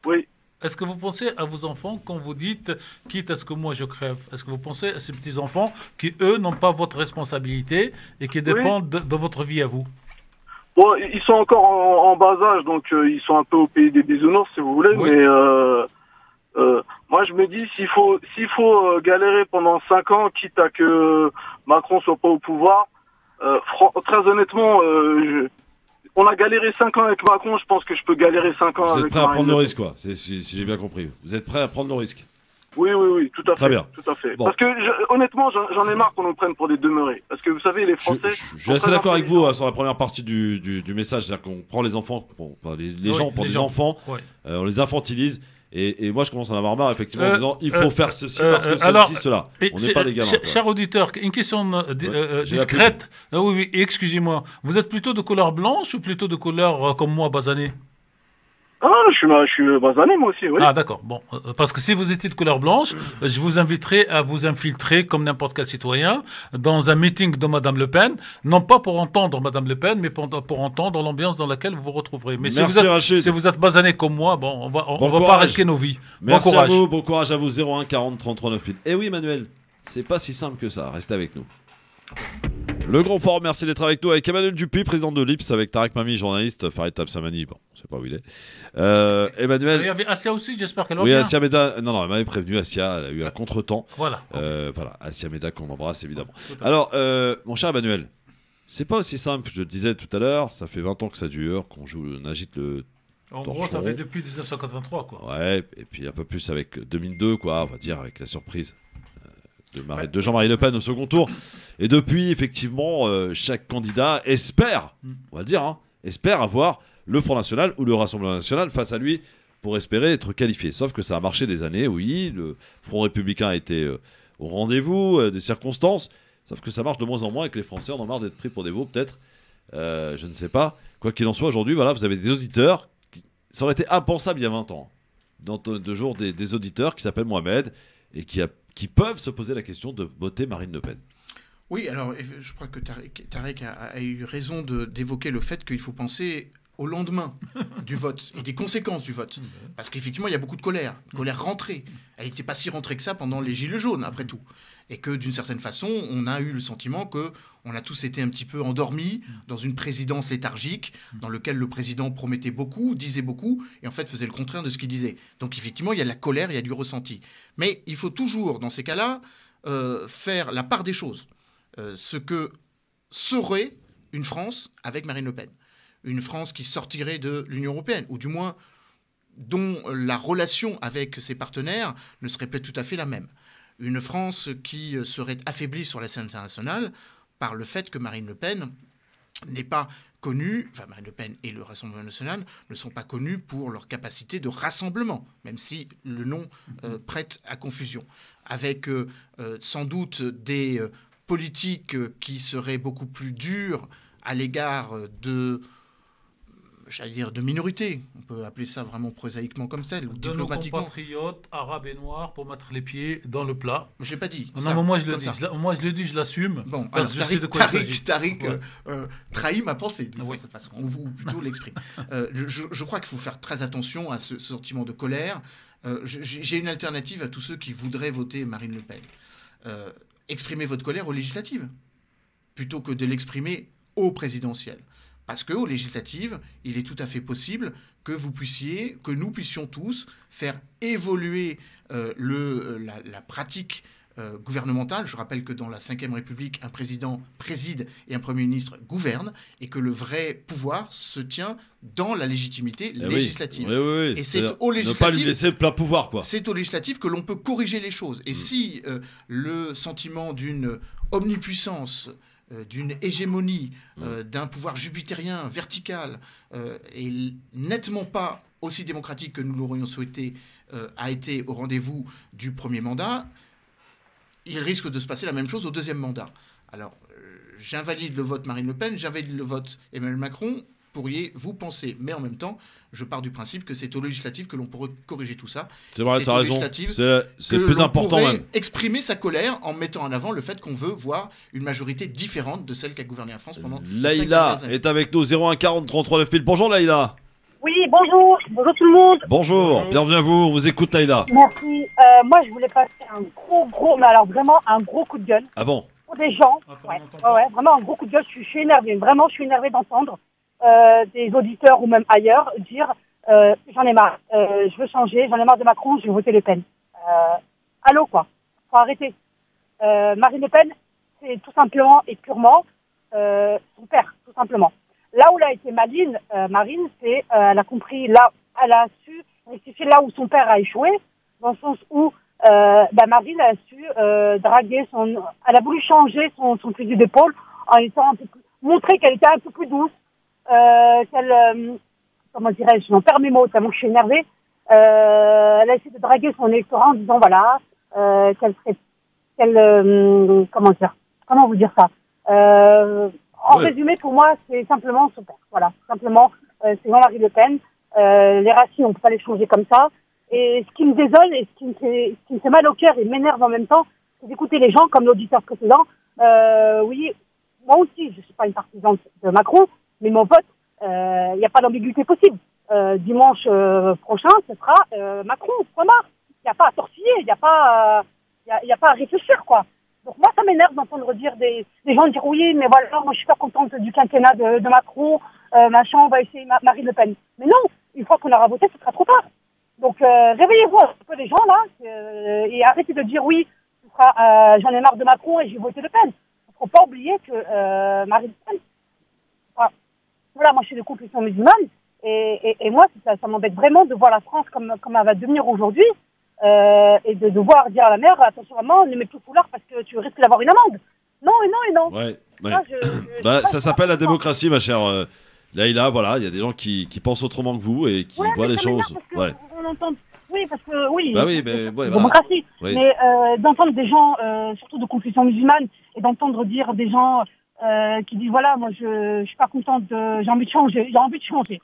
Oui. Est-ce que vous pensez à vos enfants quand vous dites « quitte à ce que moi je crève » Est-ce que vous pensez à ces petits-enfants qui, eux, n'ont pas votre responsabilité et qui dépendent de votre vie à vous? Bon, ils sont encore en bas âge, donc ils sont un peu au pays des bisounours, si vous voulez, Oui. mais moi je me dis, s'il faut galérer pendant 5 ans, quitte à que Macron soit pas au pouvoir, très honnêtement, on a galéré 5 ans avec Macron, je pense que je peux galérer 5 ans Vous êtes avec prêt à Marine prendre Le le Pen. risque, quoi, si j'ai bien compris. Vous êtes prêt à prendre le risque. Oui, tout à fait. Très bien. Tout à fait. Bon. Parce que honnêtement, j'en ai marre qu'on nous prenne pour des demeurés. Parce que vous savez, les Français. Je suis assez d'accord avec vous sur la première partie du message, c'est-à-dire qu'on prend les enfants, les gens pour des enfants, on les infantilise. Et moi, je commence à en avoir marre, effectivement, en disant il faut faire ceci parce que ceci, cela. On n'est pas des gamins. Cher auditeur, une question discrète. Oui, excusez-moi. Vous êtes plutôt de couleur blanche ou plutôt de couleur comme moi, basané? Ah, je suis basané, moi aussi, oui. Ah, d'accord. Bon, parce que si vous étiez de couleur blanche, je vous inviterai à vous infiltrer comme n'importe quel citoyen dans un meeting de Madame Le Pen, non pas pour entendre Madame Le Pen, mais pour entendre l'ambiance dans laquelle vous vous retrouverez. Mais si vous êtes basané comme moi, bon, on va pas risquer nos vies. Merci bon courage. à vous, bon courage à vous. 01 40 33 9000. Eh oui, Emmanuel, c'est pas si simple que ça. Restez avec nous. Le Grand Forum, merci d'être avec nous, avec Emmanuel Dupuis, président de l'IPS, avec Tarek Mami, journaliste, Farid Tabsamani, bon, je sais pas où il est. Emmanuel. Il y avait Asia aussi, j'espère qu'elle va bien. bien. Oui, Asia Meda, non, elle m'avait prévenu, Asia, elle a eu un contretemps. Voilà. Asia Meda qu'on embrasse évidemment. Alors, mon cher Emmanuel, c'est pas aussi simple, je le disais tout à l'heure, ça fait 20 ans que ça dure, qu'on agite le. En gros, ça fait depuis 1983, quoi. Ouais, et puis un peu plus avec 2002, quoi, on va dire, avec la surprise de Jean-Marie Le Pen au second tour. Et depuis, effectivement, chaque candidat espère, on va le dire, espère avoir le Front National ou le Rassemblement National face à lui pour espérer être qualifié. Sauf que ça a marché des années, oui, le Front Républicain a été au rendez-vous des circonstances, sauf que ça marche de moins en moins et que les Français en ont marre d'être pris pour des veaux, peut-être. Je ne sais pas. Quoi qu'il en soit, aujourd'hui, voilà, vous avez des auditeurs. Ça aurait été impensable il y a 20 ans. Dans 2 jours, des auditeurs qui s'appellent Mohamed et qui peuvent se poser la question de voter Marine Le Pen. Oui, alors je crois que Tarek a eu raison d'évoquer le fait qu'il faut penser au lendemain du vote et des conséquences du vote. Parce qu'effectivement, il y a beaucoup de colère rentrée. Elle n'était pas si rentrée que ça pendant les Gilets jaunes, après tout. Et que d'une certaine façon, on a eu le sentiment qu'on a tous été un petit peu endormis dans une présidence léthargique, dans laquelle le président promettait beaucoup, disait beaucoup, et en fait faisait le contraire de ce qu'il disait. Donc effectivement, il y a de la colère, il y a du ressenti. Mais il faut toujours, dans ces cas-là, faire la part des choses. Ce que serait une France avec Marine Le Pen. Une France qui sortirait de l'Union européenne, ou du moins dont la relation avec ses partenaires ne serait pas tout à fait la même. Une France qui serait affaiblie sur la scène internationale par le fait que Marine Le Pen n'est pas connue, enfin Marine Le Pen et le Rassemblement national ne sont pas connus pour leur capacité de rassemblement, même si le nom prête à confusion, avec sans doute des politiques qui seraient beaucoup plus dures à l'égard de minorités. On peut appeler ça vraiment prosaïquement comme ça, ou de diplomatiquement. nos compatriotes arabes et noirs pour mettre les pieds dans le plat. Mais je n'ai pas dit. Non, mais moi je le dis, je l'assume. Bon, parce alors, que je sais de quoi il s'agit. Tariq trahit ma pensée, de cette façon. Ou plutôt l'exprime. Je crois qu'il faut faire très attention à ce sentiment de colère. J'ai une alternative à tous ceux qui voudraient voter Marine Le Pen. Exprimez votre colère aux législatives, plutôt que de l'exprimer aux présidentielles. Parce qu'aux législatives, il est tout à fait possible que nous puissions tous faire évoluer la pratique gouvernementale. Je rappelle que dans la Ve République, un président préside et un Premier ministre gouverne, et que le vrai pouvoir se tient dans la légitimité législative. Oui. Et c'est aux législatives, ne pas lui laisser le plein pouvoir, quoi. C'est aux législatives que l'on peut corriger les choses. Et si le sentiment d'une omnipuissance, d'une hégémonie, d'un pouvoir jupitérien vertical est nettement pas aussi démocratique que nous l'aurions souhaité, a été au rendez-vous du premier mandat, il risque de se passer la même chose au deuxième mandat. Alors, j'invalide le vote Marine Le Pen, j'invalide le vote Emmanuel Macron, pourriez-vous penser. Mais en même temps, je pars du principe que c'est aux législatives que l'on pourrait corriger tout ça. C'est vrai, tu as raison. C'est le plus important même. Exprimer sa colère en mettant en avant le fait qu'on veut voir une majorité différente de celle qui a gouverné la France pendant 5 Laïla est avec nous, 01 40 33 9000. Bonjour Laïla. Oui, bonjour. Bonjour tout le monde. Bonjour, bienvenue à vous, on vous écoute Laïla. Merci. Moi, je voulais passer un mais alors vraiment un gros coup de gueule. Ah bon? Pour des gens. Ouais, vraiment un gros coup de gueule. Je suis énervée. Vraiment, je suis énervée d'entendre des auditeurs ou même ailleurs dire j'en ai marre, je veux changer, j'en ai marre de Macron, je vais voter Le Pen. Allô, quoi. Faut arrêter. Marine Le Pen, c'est tout simplement et purement son père, tout simplement. Là où elle a été maline, Marine, elle a compris, là, elle a su rectifier là où son père a échoué, dans le sens où Marine a su draguer elle a voulu changer son fusil d'épaule en étant un peu plus, montrer qu'elle était un peu plus douce, comment dirais-je, j'en perds mes mots tellement je suis énervée. Elle a essayé de draguer son électorat en disant voilà, comment vous dire ça, en résumé, pour moi, c'est simplement super. Voilà, simplement, c'est Jean-Marie Le Pen. Les racines, on peut pas les changer comme ça. Et ce qui me désole et ce qui me fait mal au cœur et m'énerve en même temps, c'est d'écouter les gens comme l'auditeur précédent. Oui, moi aussi, je suis pas une partisane de Macron, mais mon vote, il n'y a pas d'ambiguïté possible. Dimanche prochain, ce sera Macron, point barre. Il n'y a pas à tortiller, il n'y a pas à réfléchir, quoi. Donc moi, ça m'énerve d'entendre dire des gens dire oui, mais voilà, moi je suis pas contente du quinquennat de Macron, machin, on va essayer Marine Le Pen. Mais non, une fois qu'on aura voté, ce sera trop tard. Donc réveillez-vous un peu les gens là, et arrêtez de dire oui, ce sera, j'en ai marre de Macron et j'ai voté Le Pen. Il ne faut pas oublier que Marine Le Pen, voilà, moi je suis de confession musulmane, et moi ça m'embête vraiment de voir la France comme elle va devenir aujourd'hui. Et de devoir dire à la mère attention maman, ne mets plus le foulard parce que tu risques d'avoir une amende. Non et non et non. Ouais. Ça s'appelle la démocratie, ma chère Leïla. Voilà, il y a des gens qui pensent autrement que vous et qui voient les choses. On entend. Oui, parce que oui. Bah oui, mais ouais, démocratie. Oui. Mais d'entendre des gens, surtout de confession musulmane, et d'entendre dire des gens qui disent voilà, moi je suis pas contente j'ai envie de changer.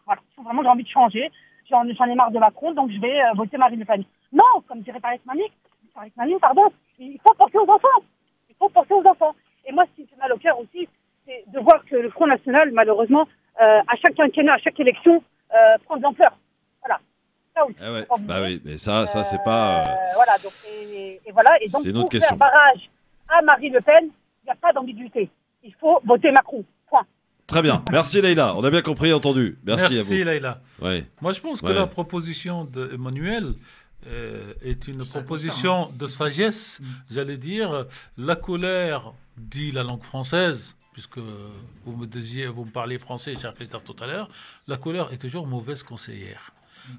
Voilà, vraiment j'ai envie de changer. J'en ai marre de Macron, donc je vais voter Marine Le Pen. Non, comme dirait Tariq Mamine, il faut penser aux enfants. Et moi, ce qui me fait mal au cœur aussi, c'est de voir que le Front National, malheureusement, à chaque quinquennat, à chaque élection, prend de l'ampleur. Voilà. Ça aussi, oui, mais ça c'est pas... Voilà, donc, voilà. Et donc, c'est une autre pour question. faire barrage à Marine Le Pen, il n'y a pas d'ambiguïté. Il faut voter Macron. Point. Très bien. Merci Leïla. On a bien compris et entendu. Merci à vous. Leïla. Ouais. Moi, je pense que la proposition d'Emmanuel est une proposition de sagesse. J'allais dire, la colère dit la langue française, puisque vous me parliez français, cher Christophe, tout à l'heure. La colère est toujours mauvaise conseillère.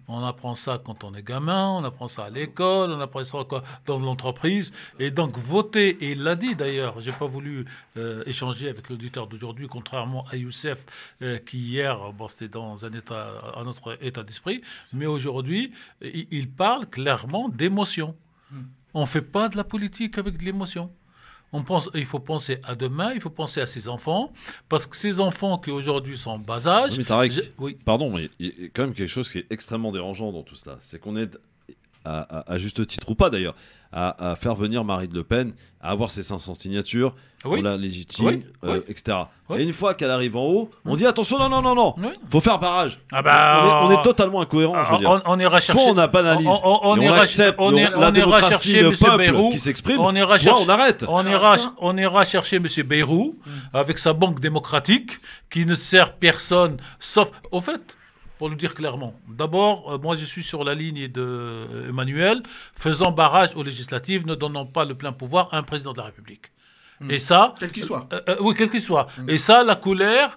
On apprend ça quand on est gamin, on apprend ça à l'école, on apprend ça dans l'entreprise. Et donc voter, et il l'a dit d'ailleurs, j'ai pas voulu échanger avec l'auditeur d'aujourd'hui, contrairement à Youssef, qui hier, c'était dans un autre état d'esprit, mais aujourd'hui, il parle clairement d'émotion. On ne fait pas de la politique avec de l'émotion. Il faut penser à demain, il faut penser à ses enfants, parce que ces enfants qui aujourd'hui sont en bas âge... Oui, pardon, mais il y a quand même quelque chose qui est extrêmement dérangeant dans tout cela. C'est qu'on est, à juste titre ou pas d'ailleurs, à faire venir Marine Le Pen, à avoir ses 500 signatures, on la légitime, etc. Et une fois qu'elle arrive en haut, on dit attention, non, faut faire barrage. On est totalement incohérent, je veux dire. On ira chercher, soit on banalise, on accepte la démocratie, le peuple qui s'exprime, soit on arrête. On ira chercher M. Bayrou avec sa banque démocratique qui ne sert personne, sauf... Au fait, pour le dire clairement, d'abord, moi je suis sur la ligne d'Emmanuel, faisant barrage aux législatives, ne donnant pas le plein pouvoir à un président de la République. Et ça, quel qu'il soit. Oui, quel qu'il soit. Et ça, la colère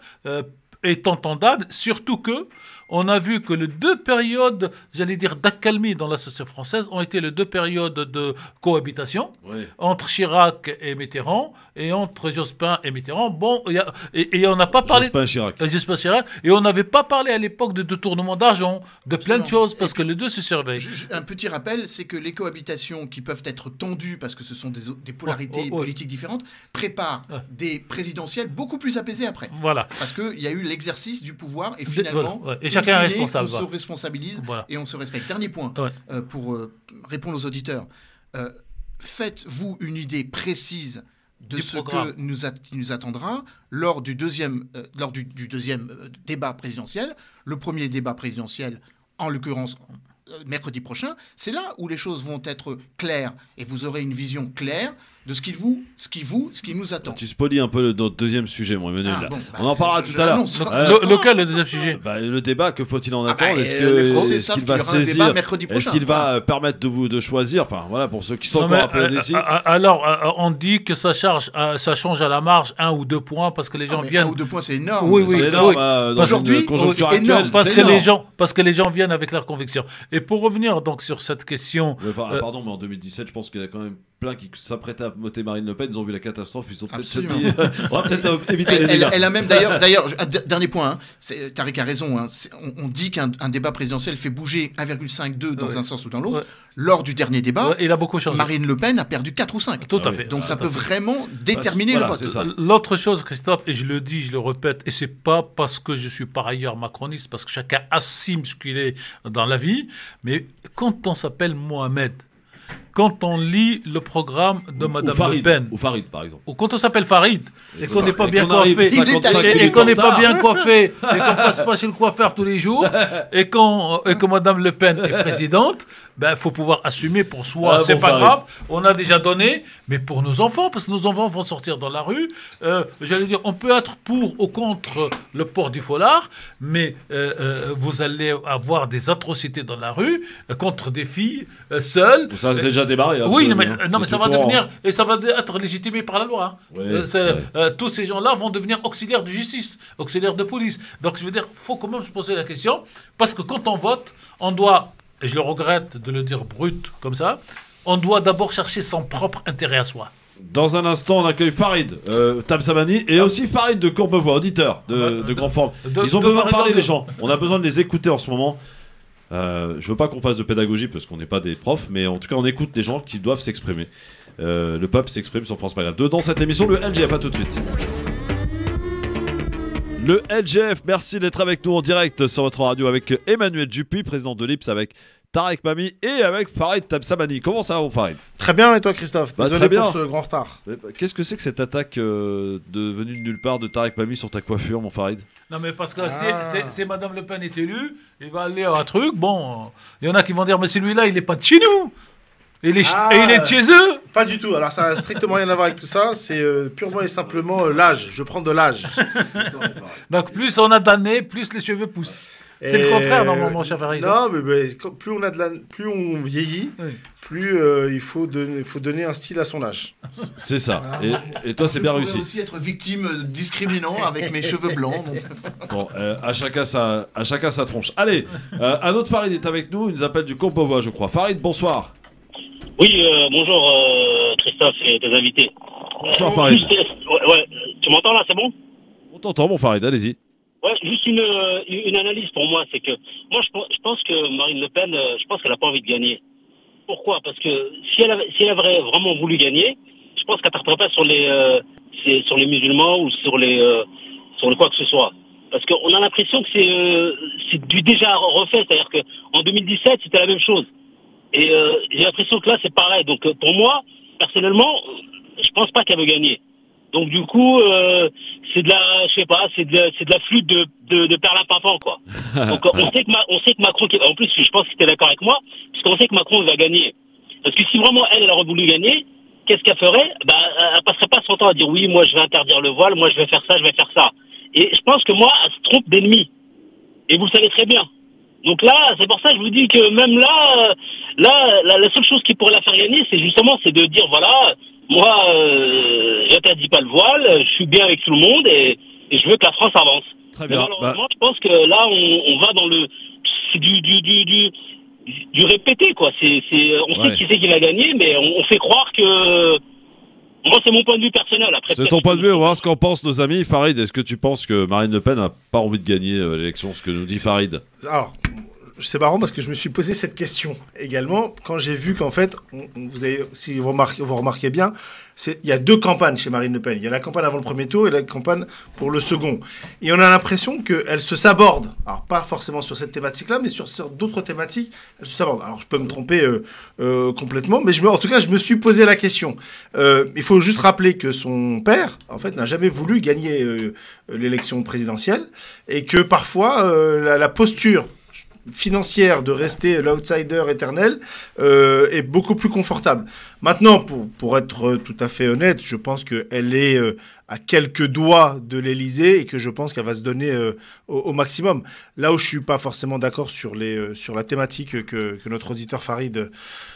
est entendable, surtout que on a vu que les deux périodes, j'allais dire, d'accalmie dans la société française ont été les deux périodes de cohabitation entre Chirac et Mitterrand et entre Jospin et Mitterrand. Bon, et on n'a pas parlé... Jospin Chirac. Et on n'avait pas parlé à l'époque de détournement d'argent, de plein de choses, parce que les deux se surveillent. Un petit rappel, c'est que les cohabitations qui peuvent être tendues, parce que ce sont des polarités politiques différentes, préparent des présidentielles beaucoup plus apaisées après. Voilà. Parce qu'il y a eu l'exercice du pouvoir et finalement... Et chacun est responsable. On se responsabilise et on se respecte. Dernier point pour répondre aux auditeurs. Faites-vous une idée précise de ce qui nous attendra lors du deuxième débat présidentiel. Le premier débat présidentiel, en l'occurrence mercredi prochain, c'est là où les choses vont être claires et vous aurez une vision claire de ce qui nous attend. Tu spoilies un peu notre deuxième sujet, mon Emmanuel. Ah, bon, on en parlera tout à l'heure. Lequel, le deuxième sujet? Le débat, que faut-il en attendre? Les Français savent qu'il y aura un débat mercredi prochain. Est-ce qu'il va permettre de choisir? Enfin, voilà, pour ceux qui sont encore un peu indécis. Alors, on dit que ça change à la marge 1 ou 2 points parce que les gens viennent. 1 ou 2 points, c'est énorme. Oui, c'est énorme. Aujourd'hui, conjoncture actuelle, parce que les gens viennent avec leurs convictions. Et pour revenir donc sur cette question. Pardon, mais en 2017, je pense qu'il y a quand même plein qui s'apprêtaient à voter Marine Le Pen. Ils ont vu la catastrophe, ils ont peut-être dit, on va peut-être éviter les dégâts. Elle a même d'ailleurs, dernier point, Tariq a raison, on dit qu'un débat présidentiel fait bouger 1,5-2 dans un sens ou dans l'autre. Lors du dernier débat, il a beaucoup changé. Marine Le Pen a perdu 4 ou 5. Tout à fait. Donc ça peut vraiment déterminer le vote. L'autre chose, Christophe, et je le dis, je le répète, et c'est pas parce que je suis par ailleurs macroniste, parce que chacun assume ce qu'il est dans la vie, mais quand on s'appelle Mohamed, quand on lit le programme de Madame Le Pen, ou Farid par exemple, ou quand on s'appelle Farid et qu'on n'est pas bien coiffé, et qu'on n'est pas bien coiffé, et qu'on passe pas chez le coiffeur tous les jours, et que Madame Le Pen est présidente, ben faut pouvoir assumer pour soi. C'est pas grave, on a déjà donné, mais pour nos enfants, parce que nos enfants vont sortir dans la rue. J'allais dire, on peut être pour ou contre le port du foulard, mais vous allez avoir des atrocités dans la rue contre des filles seules. Ça a déjà démarré. Oui, mais ça va devenir, et ça va être légitimé par la loi. Tous ces gens-là vont devenir auxiliaires de justice, auxiliaires de police. Donc je veux dire, faut quand même se poser la question, parce que quand on vote, on doit, et je le regrette de le dire brut comme ça, on doit d'abord chercher son propre intérêt à soi. Dans un instant, on accueille Farid Tabsamani et aussi Farid de Courbevoie, auditeur de Grand Forum. Ils ont besoin de parler, les gens. On a besoin de les écouter en ce moment. Je veux pas qu'on fasse de pédagogie parce qu'on n'est pas des profs, mais en tout cas on écoute les gens qui doivent s'exprimer. Le peuple s'exprime sur France Maghreb 2 dans cette émission, le LGF. À tout de suite. Le LGF, merci d'être avec nous en direct sur votre radio avec Emmanuel Dupuis, président de l'IPS, avec Tariq Mami et avec Farid Tabsamani. Comment ça va, Farid? Très bien, et toi, Christophe? Désolé pour ce grand retard. Qu'est-ce que c'est que cette attaque de venue de nulle part de Tariq Mami sur ta coiffure, mon Farid? Non, mais parce que si Madame Le Pen est élue, il va aller à un truc. Bon, il y en a qui vont dire, mais celui-là, il n'est pas de chez nous. Et il est de chez eux. Pas du tout. Alors, ça n'a strictement rien à voir avec tout ça. C'est purement et simplement l'âge. Je prends de l'âge. Donc, plus on a d'années, plus les cheveux poussent. C'est le contraire, mon cher Farid. Non, mais plus on vieillit, plus il faut donner un style à son âge. C'est ça. Et toi, c'est bien réussi. Je peux aussi être victime discriminant avec mes cheveux blancs. Donc. Bon, à chacun sa tronche. Allez, un autre Farid est avec nous. Il nous appelle du Courbevoie, je crois. Farid, bonsoir. Oui, bonjour Christophe et tes invités. Bonsoir Farid. Tu m'entends là, c'est bon? On t'entend, mon Farid, allez-y. Ouais, juste une analyse pour moi, c'est que moi je pense que Marine Le Pen, je pense qu'elle n'a pas envie de gagner. Pourquoi? Parce que si elle avait vraiment voulu gagner, je pense qu'elle ne taperait pas sur les musulmans ou sur le quoi que ce soit. Parce qu'on a l'impression que c'est du déjà refait, c'est-à-dire qu'en 2017 c'était la même chose. Et j'ai l'impression que là c'est pareil. Donc pour moi, personnellement, je pense pas qu'elle veut gagner. Donc du coup, c'est de la flûte de perlimpinpin, quoi. Donc on sait que Macron, en plus je pense que tu es d'accord avec moi, parce qu'on sait que Macron va gagner. Parce que si vraiment elle aurait voulu gagner, qu'est-ce qu'elle ferait? Elle passerait pas son temps à dire oui, moi je vais interdire le voile, moi je vais faire ça, je vais faire ça. Et je pense que moi, elle se trompe d'ennemi. Et vous le savez très bien. Donc là, c'est pour ça que je vous dis que même là, la seule chose qui pourrait la faire gagner, c'est de dire voilà, moi, j'interdis pas le voile, je suis bien avec tout le monde et je veux que la France avance. Très bien. Mais malheureusement, je pense que là, on va dans c'est du répété, quoi. On sait qui c'est qui va gagner, mais on fait croire que. Moi, c'est mon point de vue personnel. Après, c'est ton point de vue, on va voir ce qu'en pensent nos amis. Farid, est-ce que tu penses que Marine Le Pen n'a pas envie de gagner l'élection, ce que nous dit Farid? Alors, c'est marrant parce que je me suis posé cette question également quand j'ai vu qu'en fait, si vous remarquez bien, il y a deux campagnes chez Marine Le Pen. Il y a la campagne avant le premier tour et la campagne pour le second. Et on a l'impression qu'elles se sabordent. Alors, pas forcément sur cette thématique-là, mais sur d'autres thématiques, elles se sabordent. Alors, je peux me tromper complètement, mais en tout cas, je me suis posé la question. Il faut juste rappeler que son père, en fait, n'a jamais voulu gagner l'élection présidentielle et que parfois, la posture financière de rester l'outsider éternel est beaucoup plus confortable. Maintenant, pour être tout à fait honnête, je pense qu'elle est à quelques doigts de l'Élysée et que je pense qu'elle va se donner au maximum. Là où je suis pas forcément d'accord sur la thématique que notre auditeur Farid,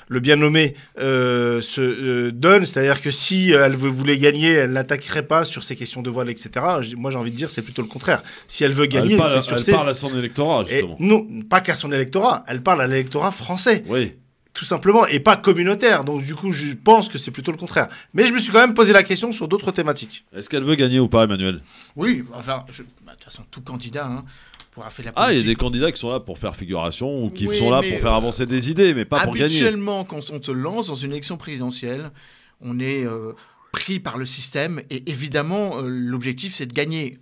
le bien nommé, donne, c'est-à-dire que si elle voulait gagner, elle n'attaquerait pas sur ces questions de voile, etc. Moi, j'ai envie de dire, c'est plutôt le contraire. Si elle veut gagner, c'est sur elle parle à son électorat, justement. Non, pas qu'à son électorat. Elle parle à l'électorat français. Oui. Tout simplement, et pas communautaire. Donc, du coup, je pense que c'est plutôt le contraire. Mais je me suis quand même posé la question sur d'autres thématiques. Est-ce qu'elle veut gagner ou pas, Emmanuel? Oui, enfin, de toute façon, tout candidat pourra faire la politique. Ah, il y a des candidats qui sont là pour faire figuration ou qui Oui, sont là mais, pour faire avancer des idées, mais pas pour gagner. Habituellement, quand on se lance dans une élection présidentielle, on est pris par le système et évidemment, l'objectif, c'est de gagner.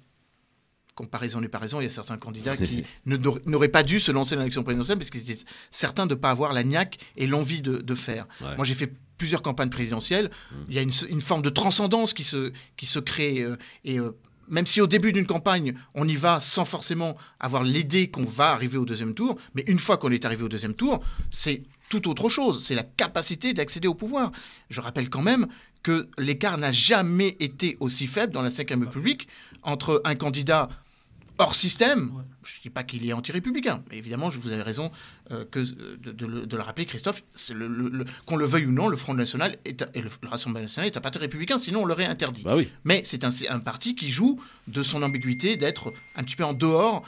Comparaison n'est pas raison, il y a certains candidats qui n'auraient pas dû se lancer dans l'élection présidentielle parce qu'ils étaient certains de ne pas avoir la niaque et l'envie de faire. Ouais. Moi, j'ai fait plusieurs campagnes présidentielles. Il y a une forme de transcendance qui se crée. Même si au début d'une campagne, on y va sans forcément avoir l'idée qu'on va arriver au deuxième tour, mais une fois qu'on est arrivé au deuxième tour, c'est tout autre chose. C'est la capacité d'accéder au pouvoir. Je rappelle quand même que l'écart n'a jamais été aussi faible dans la Ve République entre un candidat hors système. Je ne dis pas qu'il est anti-républicain, mais évidemment, vous avez raison de le rappeler, Christophe, qu'on le veuille ou non, le Front National et le Rassemblement National est un parti républicain, sinon on l'aurait interdit. Bah oui. Mais c'est un parti qui joue de son ambiguïté d'être un petit peu en dehors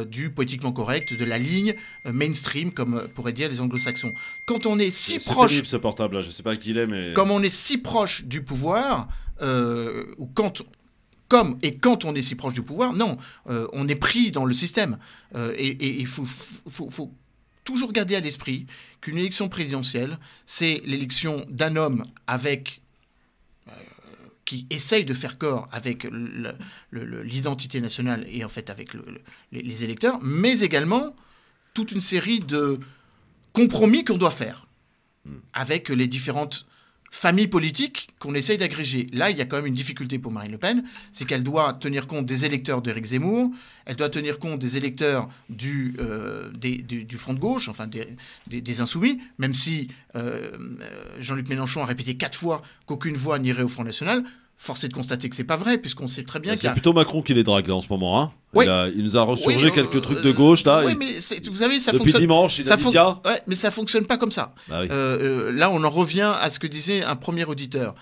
du politiquement correct, de la ligne mainstream, comme pourraient dire les anglo-saxons. Quand on est si proche... C'est terrible ce portable-là, je ne sais pas qui il est, mais... Comme on est si proche du pouvoir, ou quand on est si proche du pouvoir, non, on est pris dans le système. Et il faut toujours garder à l'esprit qu'une élection présidentielle, c'est l'élection d'un homme qui essaye de faire corps avec l'identité nationale et en fait avec les électeurs, mais également toute une série de compromis qu'on doit faire avec les différentes famille politique qu'on essaye d'agréger. Là, il y a quand même une difficulté pour Marine Le Pen, c'est qu'elle doit tenir compte des électeurs d'Éric Zemmour, elle doit tenir compte des électeurs du Front de gauche, enfin des Insoumis, même si Jean-Luc Mélenchon a répété 4 fois qu'aucune voix n'irait au Front National. Force est de constater que c'est pas vrai, puisqu'on sait très bien c'est plutôt Macron qui les drague là en ce moment. Hein. Oui. Il nous a ressurgé quelques trucs de gauche là. Oui, mais vous savez, ça depuis fonctionne. Dimanche, il a dit tiens. Ouais, mais ça fonctionne pas comme ça. Ah oui. Là, on en revient à ce que disait un premier auditeur.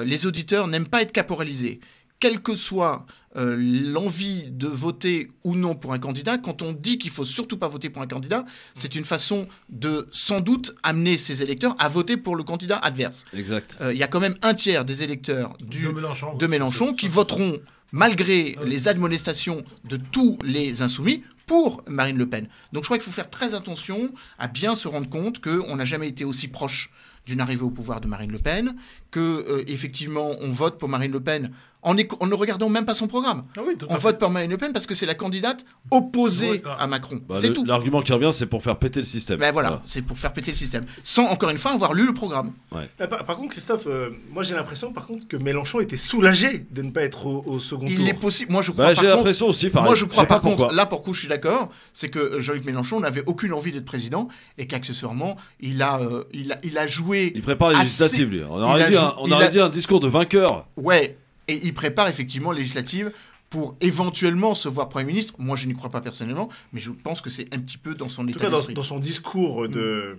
Les auditeurs n'aiment pas être caporalisés. Quelle que soit l'envie de voter ou non pour un candidat, quand on dit qu'il faut surtout pas voter pour un candidat, c'est une façon de sans doute amener ces électeurs à voter pour le candidat adverse. Exact. Il y a quand même un tiers des électeurs de Mélenchon qui voteront malgré les admonestations de tous les insoumis pour Marine Le Pen. Donc je crois qu'il faut faire très attention à bien se rendre compte qu'on n'a jamais été aussi proche d'une arrivée au pouvoir de Marine Le Pen, que effectivement on vote pour Marine LePen en ne regardant même pas son programme. Ah oui, on vote pour Marine Le Pen parce que c'est la candidate opposée à Macron. C'est tout. L'argument qui revient, c'est pour faire péter le système. Ben voilà, c'est pour faire péter le système. Sans, encore une fois, avoir lu le programme. Ouais. Par contre, Christophe, moi j'ai l'impression par contre que Mélenchon était soulagé de ne pas être au second tour. Il est possible. Moi je crois j'ai l'impression aussi, pareil. Moi je crois par contre, là pour coup je suis d'accord, c'est que Jean-Luc Mélenchon n'avait aucune envie d'être président et qu'accessoirement il a joué... Il prépare les législatives, lui. On aurait dit un discours de vainqueur. Ouais. Et il prépare effectivement législative pour éventuellement se voir Premier ministre. Moi, je n'y crois pas personnellement, mais je pense que c'est un petit peu dans son état d'esprit. Dans son discours de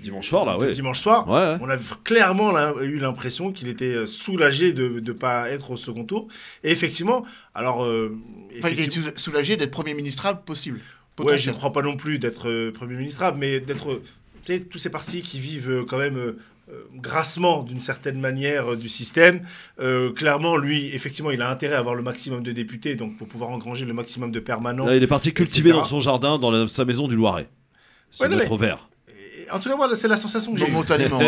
dimanche soir, là, ouais. Dimanche soir, ouais. On a clairement eu l'impression qu'il était soulagé de ne pas être au second tour. Et effectivement, alors... Enfin, il est soulagé d'être Premier ministrable possible. Ouais, je ne crois pas non plus d'être Premier ministrable, mais d'être... Tu sais, tous ces partis qui vivent quand même... grassement d'une certaine manière du système. Clairement, lui, effectivement, il a intérêt à avoir le maximum de députés, donc pour pouvoir engranger le maximum de permanents. Là, il est parti cultiver dans son jardin, dans sa maison du Loiret. Se mettre au vert. En tout cas, moi, c'est la sensation que j'ai. Momentanément.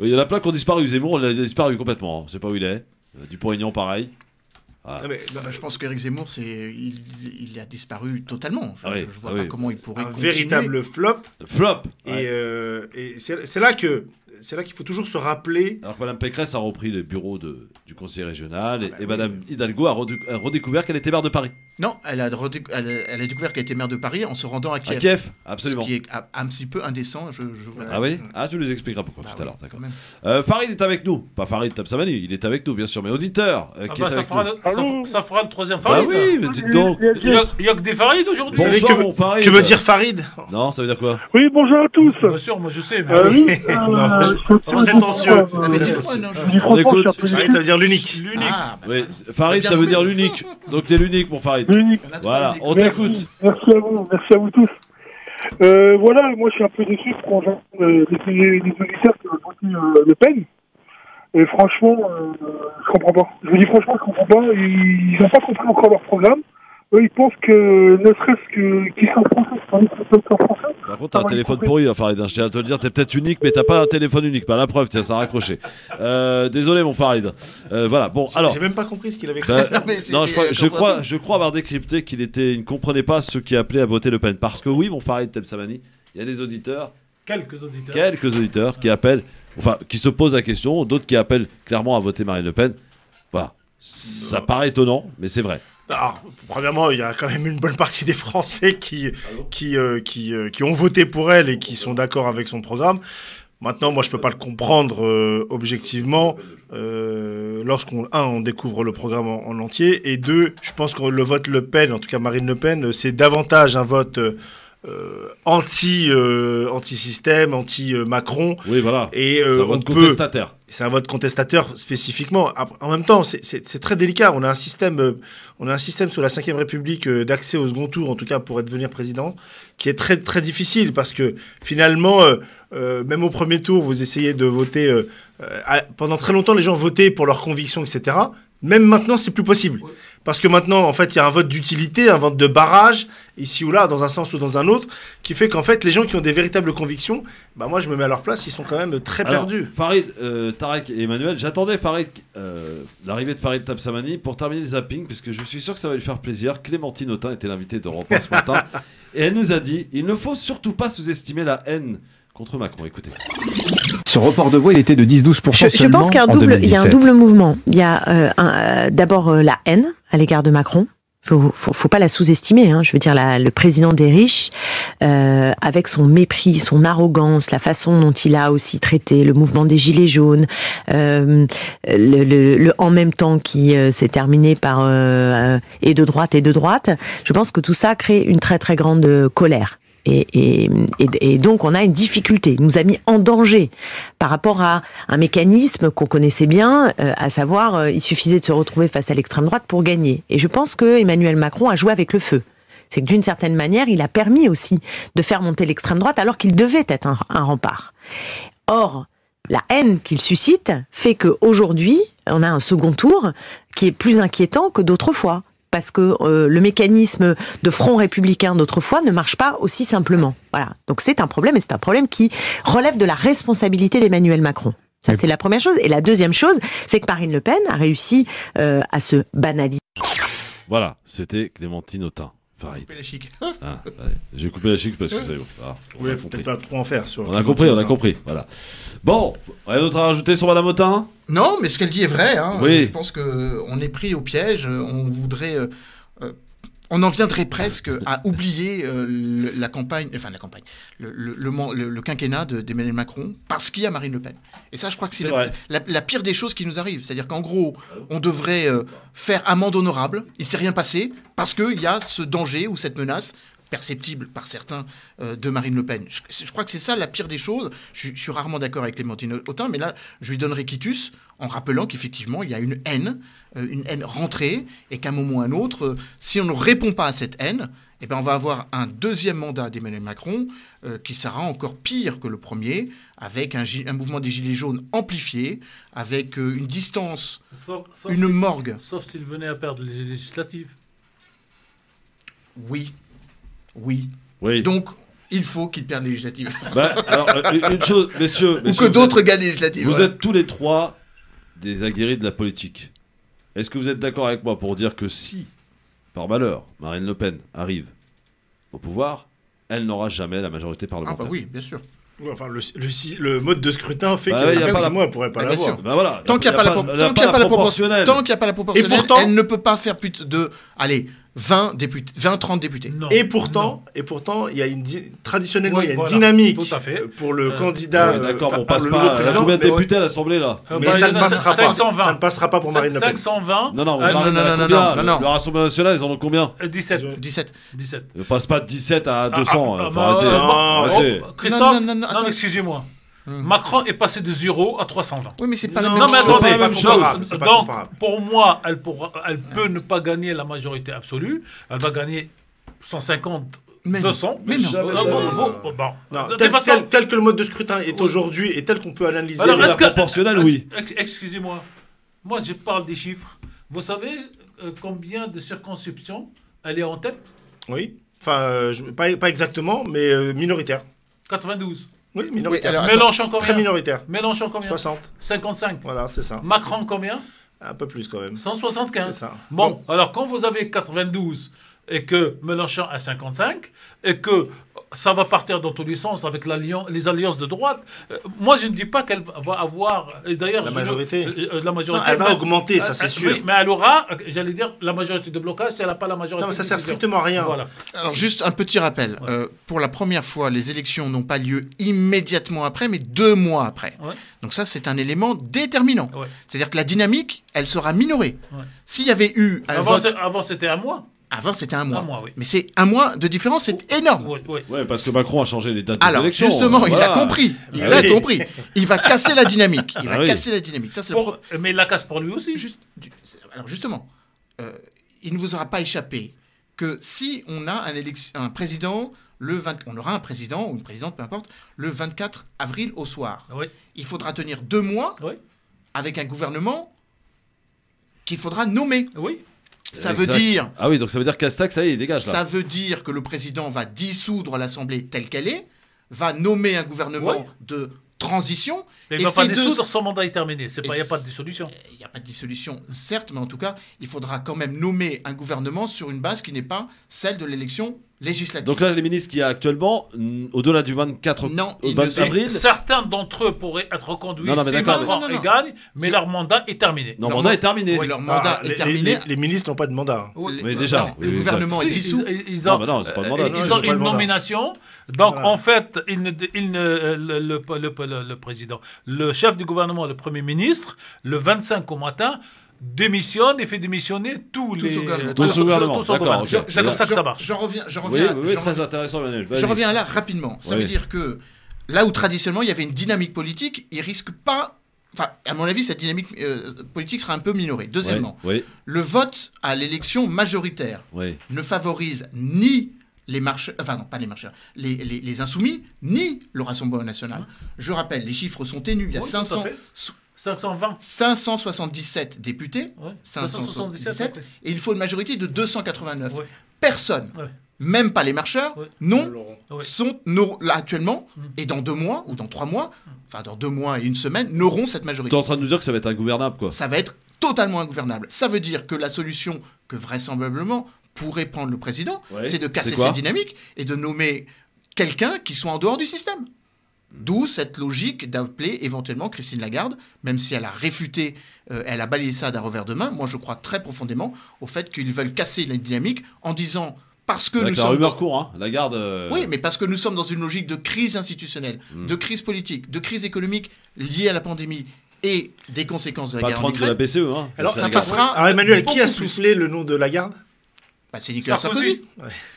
Il y en a plein qui ont disparu. Zemmour, il a disparu complètement. On ne sait pas où il est. Dupont-Aignan, pareil. Ah. Je pense qu'Éric Zemmour, il a disparu totalement. Je ne vois pas comment il pourrait continuer. Véritable flop. Flop. Et c'est là qu'il faut toujours se rappeler. Alors que Mme Pécresse a repris les bureaux du conseil régional et Mme Hidalgo a redécouvert qu'elle était maire de Paris. Non, elle a découvert qu'elle était maire de Paris en se rendant à Kiev. À Kiev, absolument. Ce qui est un petit peu indécent. Ah oui? Ah, tu nous expliqueras pourquoi tout à l'heure, d'accord. même. Farid est avec nous. Pas Farid Tabsamani, il est avec nous, bien sûr, mais auditeur. Qui est avec nous. Ça fera le troisième Farid. Ah oui, mais dites donc. Il y a que des Farid aujourd'hui. Bonsoir, mon Farid. Que veut dire Farid? Non, ça veut dire quoi? Oui, bonjour à tous. Bien sûr, moi je sais. Attention. Ça veut dire l'unique. Oui, Farid, ça veut dire l'unique. Donc t'es l'unique, mon Farid. L'unique. Voilà, on t'écoute. Merci à vous tous. Voilà, moi je suis un peu déçu pour les auditeurs qui ont voté Le Pen. Et franchement, je comprends pas. Je vous dis franchement, je comprends pas. Ils n'ont pas compris encore leur programme. Eux, ils pensent que, ne serait-ce qu'ils sont français, Par contre, t'as un téléphone pourri, Farid. Je tiens à te le dire, t'es peut-être unique, mais t'as pas un téléphone unique. Pas la preuve, tiens, ça a raccroché. Désolé, mon Farid. Voilà, bon, alors. J'ai même pas compris ce qu'il avait non, je crois avoir décrypté qu'il ne comprenait pas ceux qui appelaient à voter Le Pen. Parce que oui, mon Farid Tabsamani, il y a des auditeurs. Quelques auditeurs qui appellent, enfin, qui se posent la question, d'autres qui appellent clairement à voter Marine Le Pen. Voilà. Ça paraît étonnant, mais c'est vrai. Alors, premièrement, il y a quand même une bonne partie des Français qui ont voté pour elle et qui sont d'accord avec son programme. Maintenant, moi, je peux pas le comprendre objectivement lorsqu'on découvre le programme en entier. Et deux, je pense que le vote Le Pen, en tout cas Marine Le Pen, c'est davantage un vote anti-système, anti-Macron. Oui, voilà. Et c'est un vote contestataire. C'est un vote contestateur spécifiquement. En même temps, c'est très délicat. On a un système sous la Ve République d'accès au second tour, en tout cas pour devenir président, qui est très très difficile parce que finalement, même au premier tour, vous essayez de voter. Pendant très longtemps, les gens votaient pour leurs convictions, etc. Même maintenant, c'est plus possible. Parce que maintenant, en fait, il y a un vote d'utilité, un vote de barrage, ici ou là, dans un sens ou dans un autre, qui fait qu'en fait, les gens qui ont des véritables convictions, bah moi, je me mets à leur place, ils sont quand même très perdus. Farid, Tarek et Emmanuel, j'attendais Farid, l'arrivée de Farid Tabsamani pour terminer le zapping, puisque je suis sûr que ça va lui faire plaisir. Clémentine Autain était l'invitée d'Europe 1 ce matin, et elle nous a dit « Il ne faut surtout pas sous-estimer la haine contre Macron ». Écoutez. Ce report de voix, il était de 10-12% Je pense qu'il y a un double mouvement. Il y a d'abord la haine à l'égard de Macron. Faut pas la sous-estimer. Je veux dire, le président des riches, avec son mépris, son arrogance, la façon dont il a aussi traité le mouvement des Gilets jaunes, le en même temps qui s'est terminé par et de droite. Je pense que tout ça crée une très très grande colère. Et donc on a une difficulté, il nous a mis en danger par rapport à un mécanisme qu'on connaissait bien, à savoir il suffisait de se retrouver face à l'extrême droite pour gagner. Et je pense que Emmanuel Macron a joué avec le feu. C'est que d'une certaine manière, il a permis aussi de faire monter l'extrême droite alors qu'il devait être un rempart. Or, la haine qu'il suscite fait qu'aujourd'hui, on a un second tour qui est plus inquiétant que d'autres fois. Parce que le mécanisme de front républicain d'autrefois ne marche pas aussi simplement. Voilà. Donc c'est un problème, et c'est un problème qui relève de la responsabilité d'Emmanuel Macron. Ça, c'est la première chose. Et la deuxième chose, c'est que Marine Le Pen a réussi à se banaliser. Voilà, c'était Clémentine Autain. Farid. J'ai coupé la chic parce que oui, faut peut-être pas trop en faire. On a compris. Voilà. Bon, rien d'autre à rajouter sur Madame Autain ? Non, mais ce qu'elle dit est vrai. Oui. Je pense qu'on est pris au piège. On voudrait. On en viendrait presque à oublier la campagne, le quinquennat d'Emmanuel Macron parce qu'il y a Marine Le Pen. Et ça, je crois que c'est la pire des choses qui nous arrivent. C'est-à-dire qu'en gros, on devrait faire amende honorable. Il ne s'est rien passé parce qu'il y a ce danger ou cette menace perceptible par certains de Marine Le Pen. Je crois que c'est ça la pire des choses. Je suis rarement d'accord avec Clémentine Autain, mais là, je lui donnerai quitus en rappelant qu'effectivement, il y a une haine rentrée, et qu'à un moment ou à un autre, si on ne répond pas à cette haine, eh ben on va avoir un deuxième mandat d'Emmanuel Macron qui sera encore pire que le premier, avec un mouvement des Gilets jaunes amplifié, avec une distance, une morgue. Sauf s'il venait à perdre les législatives. Oui. Donc, il faut qu'il perde les législatives. Alors, une chose, messieurs... Ou que d'autres gagnent les législatives. Vous êtes tous les trois des aguerris de la politique. Est-ce que vous êtes d'accord avec moi pour dire que si, par malheur, Marine Le Pen arrive au pouvoir, elle n'aura jamais la majorité parlementaire ? Ah bah oui, bien sûr. Ouais, enfin, le mode de scrutin fait que moi, elle pourrait pas l'avoir. Voilà. Tant qu'il n'y a pas la proportionnelle, et pourtant, elle ne peut pas faire plus de... Allez, 20-30 députés. Et pourtant, il y a traditionnellement, il y a une dynamique tout à fait. pour le candidat. Ouais, d'accord, on par passe le pas. président, Combien de députés à l'Assemblée là? Mais ça ne passera pas. 520. Ça ne passera pas pour Marine Le Pen. 520. Non, non, le Rassemblement national, ils en ont combien? 17. 17. Ne passe pas de 17 à 200. Faut arrêter. Christophe, non, excusez-moi. Macron est passé de 0 à 320. Oui, mais c'est pas la Non, même mais chose. attendez. Donc, pour moi, elle peut ne pas gagner la majorité absolue. Elle va gagner 150, 200. Mais non. Tel que le mode de scrutin est aujourd'hui et tel qu'on peut analyser la proportionnelle, oui. Excusez-moi. Moi, je parle des chiffres. Vous savez combien de circonscriptions elle est en tête? Oui. Enfin, pas exactement, mais minoritaire. 92. Oui, minoritaire. Oui, Mélenchon combien? Très minoritaire. Mélenchon combien? 60. 55. Voilà, c'est ça. Macron combien? Un peu plus quand même. 175. C'est ça. Bon, alors quand vous avez 92 et que Mélenchon a 55 et que ça va partir dans tous les sens avec les alliances de droite, moi je ne dis pas qu'elle va avoir... D'ailleurs, la majorité. La majorité, non, elle va augmenter, ça c'est sûr. Oui, mais elle aura, j'allais dire, la majorité de blocage si elle n'a pas la majorité. Non, mais ça sert strictement à rien. Voilà. Alors juste un petit rappel. Pour la première fois, les élections n'ont pas lieu immédiatement après, mais 2 mois après. Ouais. Donc ça, c'est un élément déterminant. Ouais. C'est-à-dire que la dynamique, elle sera minorée. Ouais. S'il y avait eu un vote... Avant, c'était un mois. Avant, c'était un mois. Oui. Mais c'est un mois de différence, c'est énorme. Oui. Ouais, parce que Macron a changé les dates des élections. Alors, justement, il a compris. Il a compris. Il va casser la dynamique. Ça, c'est mais il la casse pour lui aussi. Alors, justement, il ne vous aura pas échappé que si on a un président, on aura un président ou une présidente, peu importe, le 24 avril au soir. Oui. Il faudra tenir 2 mois avec un gouvernement qu'il faudra nommer. Oui. Ça veut dire... Ah oui, donc ça veut dire Castex, ça y est, il dégage là. Ça veut dire que le président va dissoudre l'Assemblée telle qu'elle est, va nommer un gouvernement de transition... Mais il ne va pas dissoudre, son mandat est terminé. Il n'y a pas de dissolution. Il n'y a pas de dissolution, certes, mais en tout cas, il faudra quand même nommer un gouvernement sur une base qui n'est pas celle de l'élection législative. Donc là, les ministres qu'il y a actuellement, au-delà du 24 avril... Certains d'entre eux pourraient être reconduits si Macron gagne, mais leur mandat est terminé. Leur mandat est terminé. Oui, leur mandat est terminé. Les ministres n'ont pas de mandat. Oui, mais déjà. Le gouvernement est dissous. Ils ont une nomination. Donc, en fait, le président, le chef du gouvernement, le Premier ministre, le 25 au matin, démissionne et fait démissionner tous les gouvernements. C'est comme ça que ça marche. Je reviens. Oui, très intéressant, Manuel. Je reviens là rapidement. Ça veut dire que là où traditionnellement il y avait une dynamique politique, il risque pas. Enfin, à mon avis, cette dynamique politique sera un peu minorée. Deuxièmement, le vote à l'élection majoritaire ne favorise ni les marcheurs, enfin non, pas les marcheurs, les insoumis, ni le Rassemblement national. Je rappelle, les chiffres sont ténus. Il y a 577 députés, 577, et il faut une majorité de 289. Personne, même pas les marcheurs, là actuellement, et dans 2 mois, ou dans 3 mois, enfin dans 2 mois et 1 semaine, n'auront cette majorité. Tu es en train de nous dire que ça va être ingouvernable, quoi. Ça va être totalement ingouvernable. Ça veut dire que la solution que vraisemblablement pourrait prendre le président, c'est de casser cette dynamique et de nommer quelqu'un qui soit en dehors du système. D'où cette logique d'appeler éventuellement Christine Lagarde, même si elle a réfuté, elle a balayé ça d'un revers de main. Moi, je crois très profondément au fait qu'ils veulent casser la dynamique en disant... Parce que nous sommes... La rumeur court, hein, Lagarde... Oui, mais parce que nous sommes dans une logique de crise institutionnelle, de crise politique, de crise économique liée à la pandémie et des conséquences de la guerre en Ukraine. De la BCE, hein. Alors, ça passera... Alors, Emmanuel, qui a soufflé le nom de Lagarde? C'est Nicolas Sarkozy.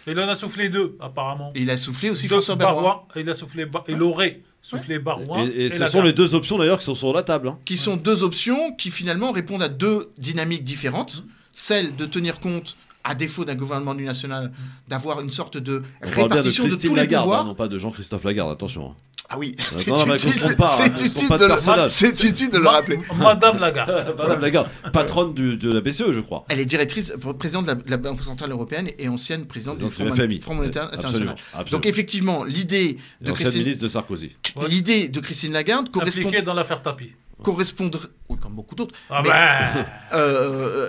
Il en a soufflé 2, apparemment. Il a soufflé aussi François Baroin. Il a soufflé... Il aurait soufflé Baroin. Et ce sont les 2 options, d'ailleurs, qui sont sur la table. Hein. Qui sont 2 options qui, finalement, répondent à 2 dynamiques différentes. Celle de tenir compte, à défaut d'un gouvernement du national, d'avoir une sorte de répartition de tous les pouvoirs. Non pas de Jean-Christophe Lagarde, attention. Ah oui, c'est utile de le rappeler. Madame Lagarde. Madame Lagarde, patronne de la BCE, je crois. Elle est présidente de la Banque Centrale Européenne et ancienne présidente du Fonds monétaire international. Donc effectivement, l'idée de Christine Lagarde correspond... Impliquée dans l'affaire Tapie. Correspondre, oui, comme beaucoup d'autres.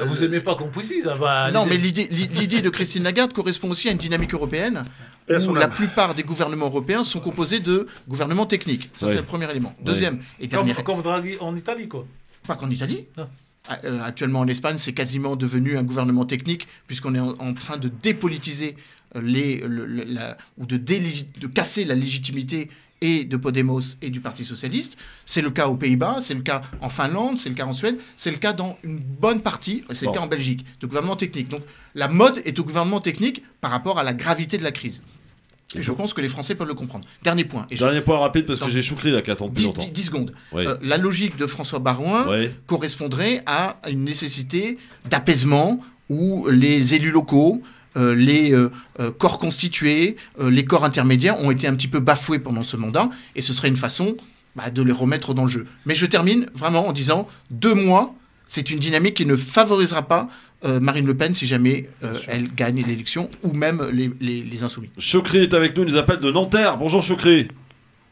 Vous aimez pas qu'on précise. Non, mais l'idée de Christine Lagarde correspond aussi à une dynamique européenne où la plupart des gouvernements européens sont composés de gouvernements techniques. Ça, c'est le premier élément. Deuxième et dernier. Comme Draghi en Italie, quoi. Pas qu'en Italie. Actuellement en Espagne, c'est quasiment devenu un gouvernement technique, puisqu'on est en train de dépolitiser ou de casser la légitimité et de Podemos et du Parti Socialiste. C'est le cas aux Pays-Bas, c'est le cas en Finlande, c'est le cas en Suède, c'est le cas dans une bonne partie, c'est le cas en Belgique, de gouvernement technique. Donc la mode est au gouvernement technique par rapport à la gravité de la crise. Et je pense que les Français peuvent le comprendre. Dernier point. Dernier point rapide, parce que j'ai Choukri là qui attend depuis longtemps. 10 secondes. Oui. La logique de François Baroin correspondrait à une nécessité d'apaisement où les élus locaux, les corps constitués, les corps intermédiaires ont été un petit peu bafoués pendant ce mandat, et ce serait une façon de les remettre dans le jeu. Mais je termine vraiment en disant 2 mois, c'est une dynamique qui ne favorisera pas Marine Le Pen si jamais elle gagne l'élection, ou même les Insoumis. Choukri est avec nous, il nous appelle de Nanterre. Bonjour Choukri.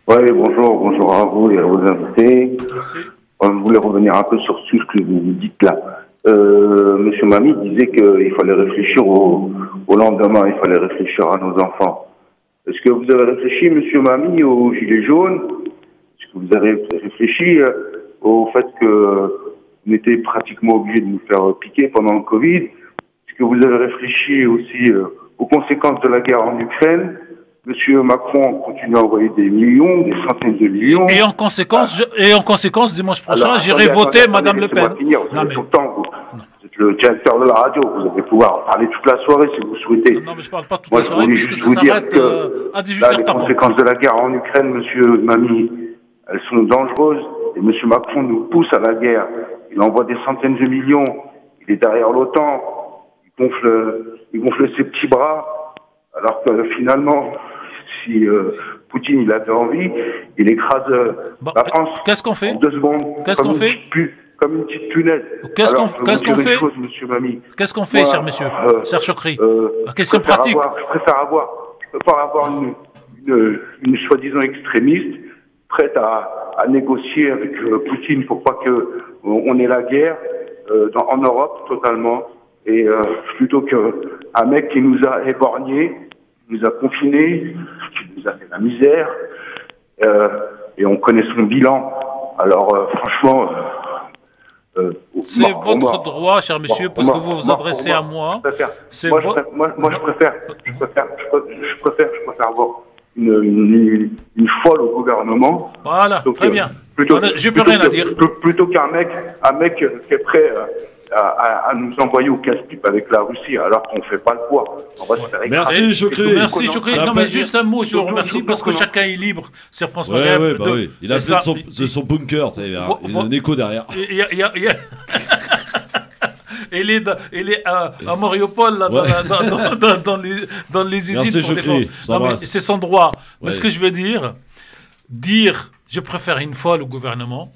Oui, bonjour à vous et à vos invités. Je voulais revenir un peu sur ce que vous dites là. Monsieur Mamie disait qu'il fallait réfléchir au lendemain, il fallait réfléchir à nos enfants. Est-ce que vous avez réfléchi, Monsieur Mamie, aux gilets jaunes? Est-ce que vous avez réfléchi au fait que on était pratiquement obligé de nous faire piquer pendant le Covid? Est-ce que vous avez réfléchi aussi aux conséquences de la guerre en Ukraine? Monsieur Macron continue à envoyer des millions, des centaines de millions. Et en conséquence, dimanche prochain, j'irai voter Madame Le Pen. Vous êtes le directeur de la radio, vous allez pouvoir parler toute la soirée si vous souhaitez. Non, mais je parle pas toute la soirée, puisque ça s'arrête à 18h. Les conséquences de la guerre en Ukraine, Monsieur Mamie, elles sont dangereuses. Et Monsieur Macron nous pousse à la guerre. Il envoie des centaines de millions. Il est derrière l'OTAN. Il gonfle ses petits bras. Alors que finalement, si Poutine il avait envie, il écrase la France. Qu'est-ce qu'on fait en 2 secondes? Qu'est-ce qu'on fait? Comme une petite punaise. Qu'est-ce qu'on fait? Monsieur Mamie. Qu'est-ce qu'on fait, cher monsieur? Cher Choukri. Question pratique. Je préfère avoir une soi-disant extrémiste prête à négocier avec Poutine pour pas que on ait la guerre en Europe totalement, et plutôt qu'un mec qui nous a éborgnés, qui nous a confinés, qui nous a fait la misère, et on connaît son bilan. Alors franchement, c'est votre droit, cher monsieur, parce que vous vous adressez à moi. Je préfère avoir une folle au gouvernement. Voilà, très bien. J'ai plus rien à dire. Plutôt qu'un mec qui est prêt à nous envoyer au casse-pipe avec la Russie, alors qu'on ne fait pas le poids. On va se faire écraser. Merci Choukri. Merci Choukri. Non, mais juste un mot, je le remercie parce que chacun est libre. C'est France Maghreb. Oui. Il a fait de son bunker, il y a un écho derrière. Il est à Mariupol, là, dans les usines. Merci, pour défendre. Non, mais c'est son droit. Mais ce que je veux dire, je préfère une folle au gouvernement.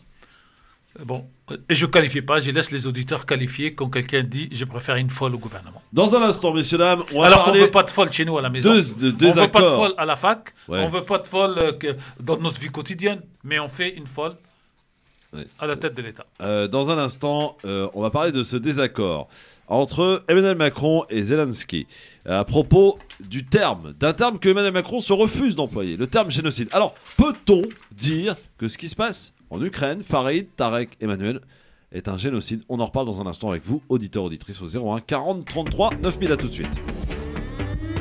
Bon, et je ne qualifie pas, je laisse les auditeurs qualifier quand quelqu'un dit je préfère une folle au gouvernement. Dans un instant, messieurs, dames, on va Alors parler... qu'on ne veut pas de folle chez nous à la maison. On ne veut pas de folle à la fac, on ne veut pas de folle dans notre vie quotidienne, mais on fait une folle à la tête de l'État. Dans un instant, on va parler de ce désaccord entre Emmanuel Macron et Zelensky à propos d'un terme que Emmanuel Macron se refuse d'employer, le terme génocide. Alors, peut-on dire que ce qui se passe en Ukraine, Farid, Tarek, Emmanuel, est un génocide? On en reparle dans un instant avec vous, auditeurs, auditrices, au 01 40 33 9000. À tout de suite.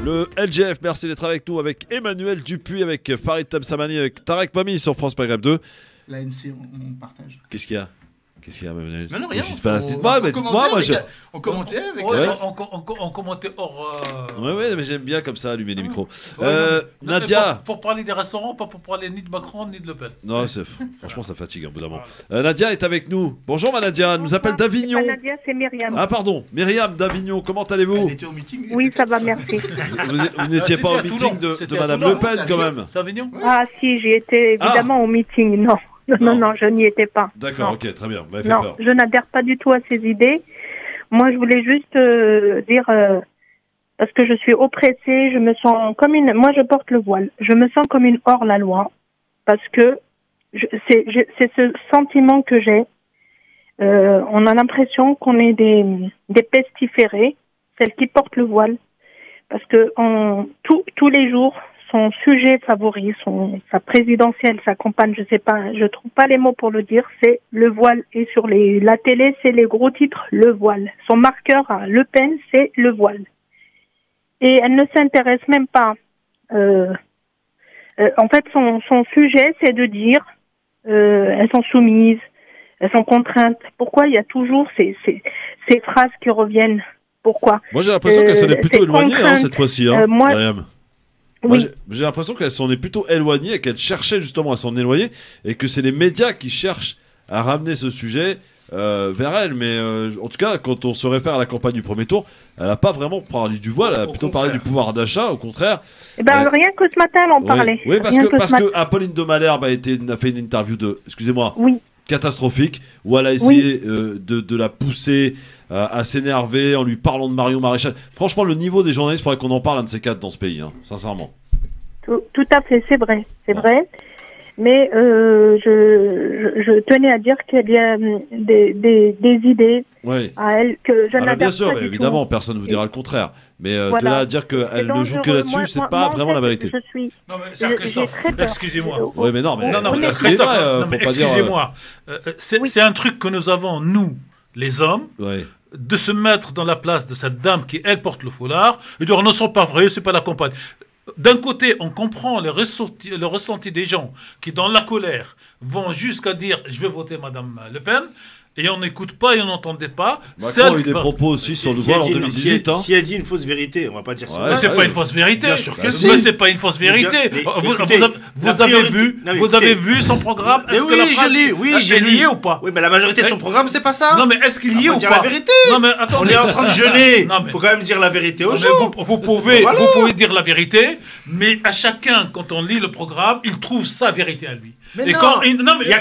Le LGF, merci d'être avec nous, avec Emmanuel Dupuis, avec Farid Tamsamani, avec Tarek Mami sur France Maghreb 2. L'ANC, on partage. Qu'est-ce qu'il y a, Emmanuel? Non, rien. Qu'est-ce qui se passe? Dites-moi, moi je... On commentait avec... On commentait hors... Oui, mais j'aime bien comme ça, allumer les micros. Nadia... Pour parler des restaurants, pas pour parler ni de Macron, ni de Le Pen. Non, franchement, ça fatigue un bout d'un moment. Nadia est avec nous. Bonjour, ma Nadia. Elle nous appelle d'Avignon. Pas Nadia, c'est Myriam. Ah, pardon. Myriam d'Avignon, comment allez-vous? Elle était au meeting. Oui, ça va, merci. Vous n'étiez pas au meeting de Madame Le Pen, quand même? C'est Avignon? Ah, si, j'y étais évidemment au meeting. Non, je n'y étais pas. D'accord, ok, très bien. Non, je n'adhère pas du tout à ces idées. Moi, je voulais juste dire, parce que je suis oppressée, je me sens comme une... Moi, je porte le voile. Je me sens comme une hors-la-loi, parce que c'est ce sentiment que j'ai. On a l'impression qu'on est des pestiférées, celles qui portent le voile, parce que tous les jours son sujet favori, sa présidentielle, sa campagne, je sais pas, je trouve pas les mots pour le dire, c'est le voile. Et sur la télé, c'est les gros titres, le voile. Son marqueur à Le Pen, c'est le voile. Et elle ne s'intéresse même pas. En fait, son sujet, c'est de dire, elles sont soumises, elles sont contraintes. Pourquoi il y a toujours ces phrases qui reviennent? Pourquoi? Moi, j'ai l'impression qu'elles s'en est plutôt éloignées cette fois-ci, Myriam. Oui. Moi, j'ai l'impression qu'elles s'en est plutôt éloignées et qu'elles cherchaient justement à s'en éloigner et que c'est les médias qui cherchent à ramener ce sujet vers elle. Mais en tout cas, quand on se réfère à la campagne du premier tour, elle n'a pas vraiment parlé du voile, elle a plutôt parlé du pouvoir d'achat, au contraire. Eh ben, rien que ce matin, elle en parlait. Oui, parce que Apolline de Malherbe a fait une interview catastrophique, où elle a essayé de la pousser à s'énerver en lui parlant de Marion Maréchal. Franchement, le niveau des journalistes, il faudrait qu'on en parle un de ces quatre dans ce pays, sincèrement. Tout à fait, c'est vrai, vrai. Mais je tenais à dire qu'il y a des idées à elle que je n'adhère bien sûr, pas du évidemment, tout. personne ne vous dira le contraire. Mais voilà. de là à dire qu'elle ne joue que là-dessus, c'est pas vraiment la vérité. Non, mais cher Christophe, excusez-moi. Oui, mais non, mais Christophe, excusez-moi. C'est un truc que nous avons, nous, les hommes, de se mettre dans la place de cette dame qui, elle, porte le foulard, et dire, ne sont pas vrais, c'est pas la campagne. D'un côté, on comprend le ressenti des gens qui, dans la colère, vont jusqu'à dire « je vais voter Madame Le Pen », et on n'écoute pas et on n'entendait pas. Macron a eu des propos aussi sur le voile en 2018. Si elle dit une fausse vérité, on va pas dire ça. Mais c'est pas une fausse vérité. Bien sûr que si. Mais c'est pas une fausse vérité. Vous avez vu son programme? Est-ce que la phrase est liée ou pas? Oui, mais la majorité de son programme, c'est pas ça. Non, mais est-ce qu'il y est ou dire pas? la vérité. Non, mais attendez. On est en train de jeûner. Il faut quand même dire la vérité aux gens. Vous pouvez dire la vérité, mais à chacun, quand on lit le programme, il trouve sa vérité à lui. Mais non, il y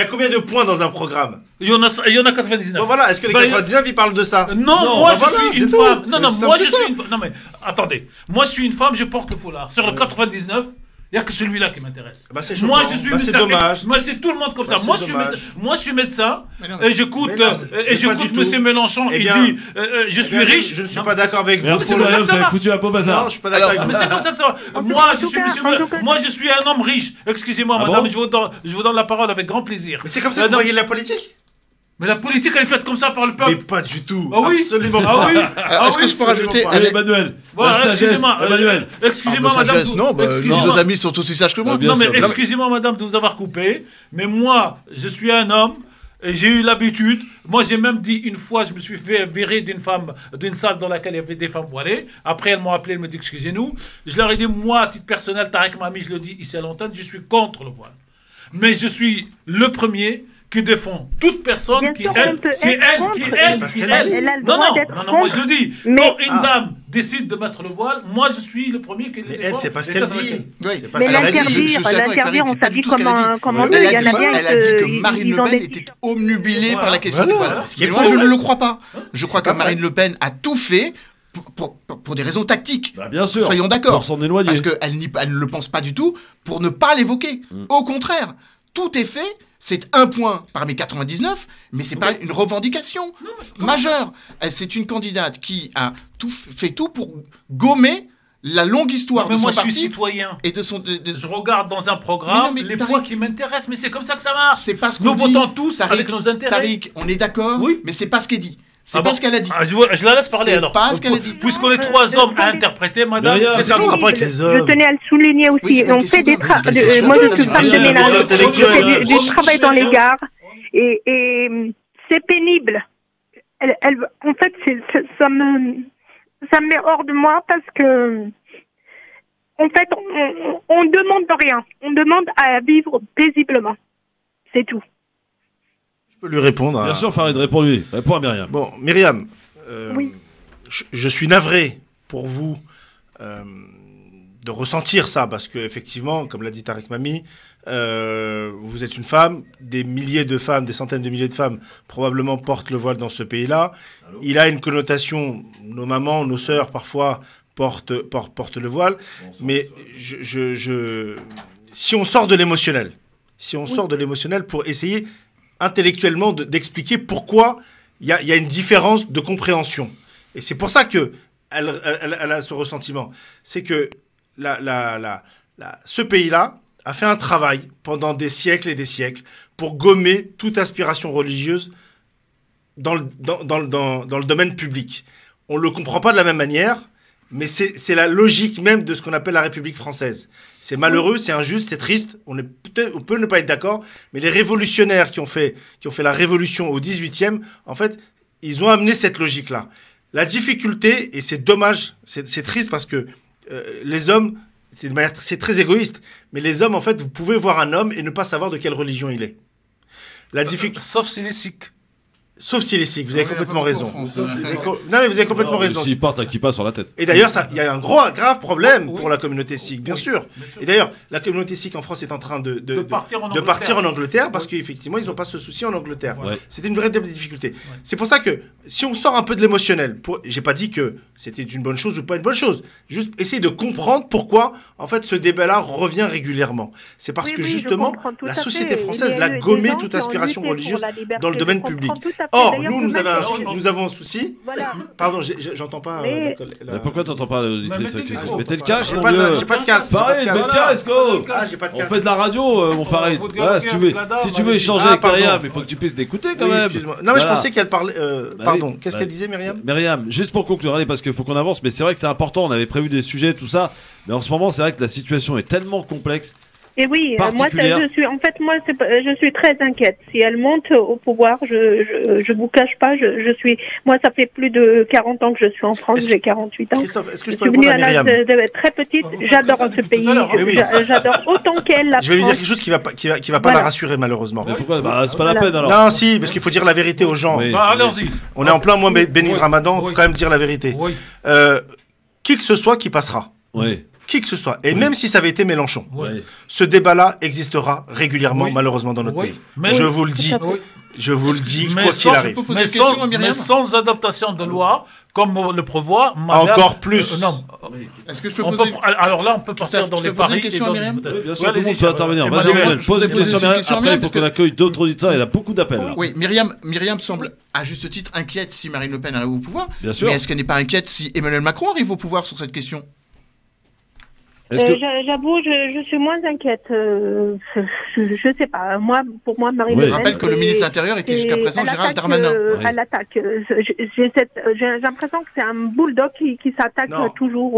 a combien de points dans un programme? Il y en a 99. Bon, voilà, est-ce que les 99 ils parlent de ça? Non, moi je suis une femme. Non, moi je suis une femme. Non, mais attendez. Moi je suis une femme, je porte le foulard. Sur le 99, il n'y a que celui-là qui m'intéresse. Bah, moi je suis c'est dommage. Moi c'est tout le monde comme ça. Moi je suis médecin et j'écoute M. Mélenchon. Il dit je suis riche. Je ne suis pas d'accord avec vous. C'est comme ça que ça marche. Foutu un beau bazar. Non, je suis pas d'accord avec vous. Mais c'est comme ça que ça va. Moi je suis un homme riche. Excusez-moi madame, je vous donne la parole avec grand plaisir. Mais c'est comme ça que vous voyez la politique? Mais la politique, elle est faite comme ça par le peuple. Mais pas du tout. Ah oui. Absolument pas. Ah oui. Est-ce que je peux rajouter Emmanuel. Voilà, excusez-moi, madame. Non, nos deux amis sont aussi sages que moi. Non, mais excusez-moi, madame, de vous avoir coupé. Mais moi, je suis un homme. Et j'ai eu l'habitude. Moi, j'ai même dit une fois, je me suis fait virer d'une salle dans laquelle il y avait des femmes voilées. Après, elles m'ont appelé, elles m'ont dit excusez-nous. Je leur ai dit, moi, à titre personnel, Tarek Mami, je le dis ici à l'antenne, je suis contre le voile. Mais je suis le premier qui défend toute personne qui aime. Non, moi je le dis. Quand une dame décide de mettre le voile, moi je suis le premier qui le défend. Elle, c'est pas ce qu'elle dit. Mais l'interdire, on s'habille comme on veut. Il y en a bien. Elle a dit que Marine Le Pen était omnubilée par la question du voile. Mais moi je ne le crois pas. Je crois que Marine Le Pen a tout fait pour des raisons tactiques. Bien sûr. Soyons d'accord. Pour s'en éloigner. Parce qu'elle ne le pense pas du tout pour ne pas l'évoquer. Au contraire, tout est fait. C'est un point parmi 99, mais c'est pas une revendication majeure. C'est une candidate qui a fait tout pour gommer la longue histoire de son parti. Moi, je suis citoyen. Et de son. Je regarde dans un programme les points qui m'intéressent, mais c'est comme ça que ça marche. C'est pas ce nous qu'on dit. votons tous avec nos intérêts. Tariq, on est d'accord, mais c'est pas ce qu'elle dit. C'est pas ce qu'elle a dit. Je la laisse parler alors. C'est pas ce qu'elle a dit. Puisqu'on est trois hommes à interpréter, madame, c'est ça le rapport avec les hommes. Je tenais à le souligner aussi. On fait des moi, je suis femme de ménage. Je fais du travail dans les gares. Et c'est pénible. En fait, ça me met hors de moi parce que, en fait, on demande rien. On demande à vivre paisiblement. C'est tout. Je peux lui répondre. Bien sûr, Farid, réponds-lui. Réponds à Myriam. Bon, Myriam, oui. je suis navré pour vous de ressentir ça, parce que effectivement, comme l'a dit Tarek Mami, vous êtes une femme, des milliers de femmes, des centaines de milliers de femmes probablement portent le voile dans ce pays-là. Il a une connotation, nos mamans, nos sœurs parfois portent le voile, mais si on sort de l'émotionnel, sort de l'émotionnel pour essayer intellectuellement d'expliquer pourquoi il y a une différence de compréhension. Et c'est pour ça que elle a ce ressentiment. C'est que ce pays-là a fait un travail pendant des siècles et des siècles pour gommer toute aspiration religieuse dans le domaine public. On ne le comprend pas de la même manière, mais c'est la logique même de ce qu'on appelle la République française. C'est malheureux, c'est injuste, c'est triste, on peut ne pas être d'accord, mais les révolutionnaires qui ont fait la révolution au 18e, en fait, ils ont amené cette logique-là. La difficulté, et c'est dommage, c'est triste parce que les hommes, c'est très égoïste, mais les hommes, en fait, vous pouvez voir un homme et ne pas savoir de quelle religion il est. Sauf s'il est sikh. Sauf s'il est sikh, vous avez complètement raison. Non, mais vous avez complètement raison. S'il porte un kippa sur la tête. Et d'ailleurs, il y a un grave problème pour la communauté sikh, bien sûr. Et d'ailleurs, la communauté sikh en France est en train de partir en Angleterre parce qu'effectivement, ils n'ont pas ce souci en Angleterre. Ouais. C'était une véritable difficulté. C'est pour ça que si on sort un peu de l'émotionnel, j'ai pas dit que c'était une bonne chose ou pas une bonne chose. Juste essayer de comprendre pourquoi, en fait, ce débat-là revient régulièrement. C'est parce que justement, la société française l'a gommé toute aspiration religieuse dans le domaine public. Or, nous avons un souci. Voilà. Pardon, j'entends pas. Mais pourquoi t'entends pas l'auditrice? Mettez le casque, j'ai mon vieux. pas de casque. Pareil, mets le casque, oh. J'ai pas de On casque. fait de la radio, mon pareil. Voilà, si tu veux échanger avec Myriam, il faut que tu puisses l'écouter quand même. Excuse-moi. Non, mais je pensais qu'elle parlait. Pardon, qu'est-ce qu'elle disait, Myriam? Myriam, juste pour conclure, allez, parce qu'il faut qu'on avance, mais c'est vrai que c'est important, on avait prévu des sujets, tout ça, mais en ce moment, c'est vrai que la situation est tellement complexe. Et oui, moi, je suis très inquiète. Si elle monte au pouvoir, je vous cache pas, moi, ça fait plus de 40 ans que je suis en France, j'ai 48 ans. Christophe, est-ce que je peux suis venue répondre à à Myriam? l'âge de très petite, j'adore ce pays, j'adore autant qu'elle la Je vais lui dire France. quelque chose qui va pas la rassurer, malheureusement. Mais pourquoi? Bah, c'est pas la peine alors. Non, si, parce qu'il faut dire la vérité aux gens. Oui. Allons-y. On est en plein mois béni de Ramadan, il faut quand même dire la vérité. Oui. Qui que ce soit qui passera. Oui. Qui que ce soit. Et même si ça avait été Mélenchon, Oui. ce débat-là existera régulièrement, Oui. malheureusement, dans notre Oui. pays. Mais- Je vous le dis. Oui. Je vous le dis, Mais quoi qu'il arrive. mais sans adaptation de loi, comme le prévoit madame, Encore plus. non. Est-ce que je peux On poser... peut- alors là, on peut partir Christophe, dans je les peux poser paris. une question à Myriam Bien sûr, tout le monde peut intervenir. Vas-y, Lionel, pose une question à Myriam. Après, il faut qu'on accueille d'autres auditeurs. Il y a beaucoup d'appels. là. Oui, Myriam semble à juste titre inquiète si Marine Le Pen arrive au pouvoir. Bien sûr. Mais est-ce qu'elle n'est pas inquiète si Emmanuel Macron arrive au pouvoir sur cette question? J'avoue, je suis moins inquiète. Je sais pas. Pour moi, Marine Le Je Pen. rappelle que le ministre de l'Intérieur était jusqu'à présent Gérald Darmanin. Elle attaque. J'ai l'impression que c'est un bulldog qui s'attaque toujours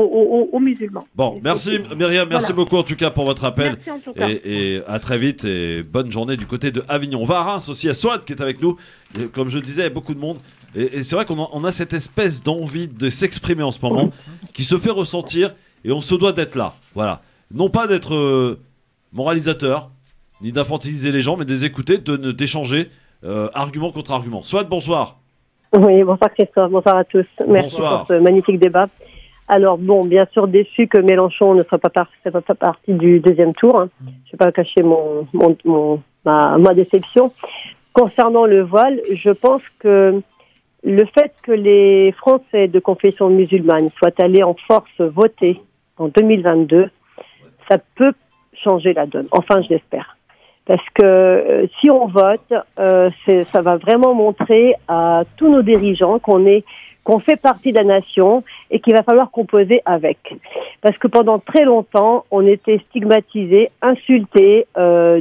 aux musulmans. Bon, merci Myriam, merci Voilà. beaucoup en tout cas pour votre appel. Merci en tout cas. Et à très vite et bonne journée du côté de Avignon. On va à Reims aussi, à Souad qui est avec nous. Et comme je disais, il y a beaucoup de monde. Et c'est vrai qu'on a cette espèce d'envie de s'exprimer en ce moment qui se fait ressentir et on se doit d'être là. Voilà. Non pas d'être moralisateur, ni d'infantiliser les gens, mais de les écouter, d'échanger argument contre argument. Souad, bonsoir. Oui, bonsoir Christophe, bonsoir à tous. Merci Bonsoir. pour ce magnifique débat. Alors bon, bien sûr déçu que Mélenchon ne soit pas partie du deuxième tour. Hein. Je ne vais pas cacher ma déception. Concernant le voile, je pense que le fait que les Français de confession musulmane soient allés en force voter en 2022, ça peut changer la donne. Enfin, je l'espère. Parce que si on vote, ça va vraiment montrer à tous nos dirigeants qu'on fait partie de la nation et qu'il va falloir composer avec. Parce que pendant très longtemps, on était stigmatisés, insultés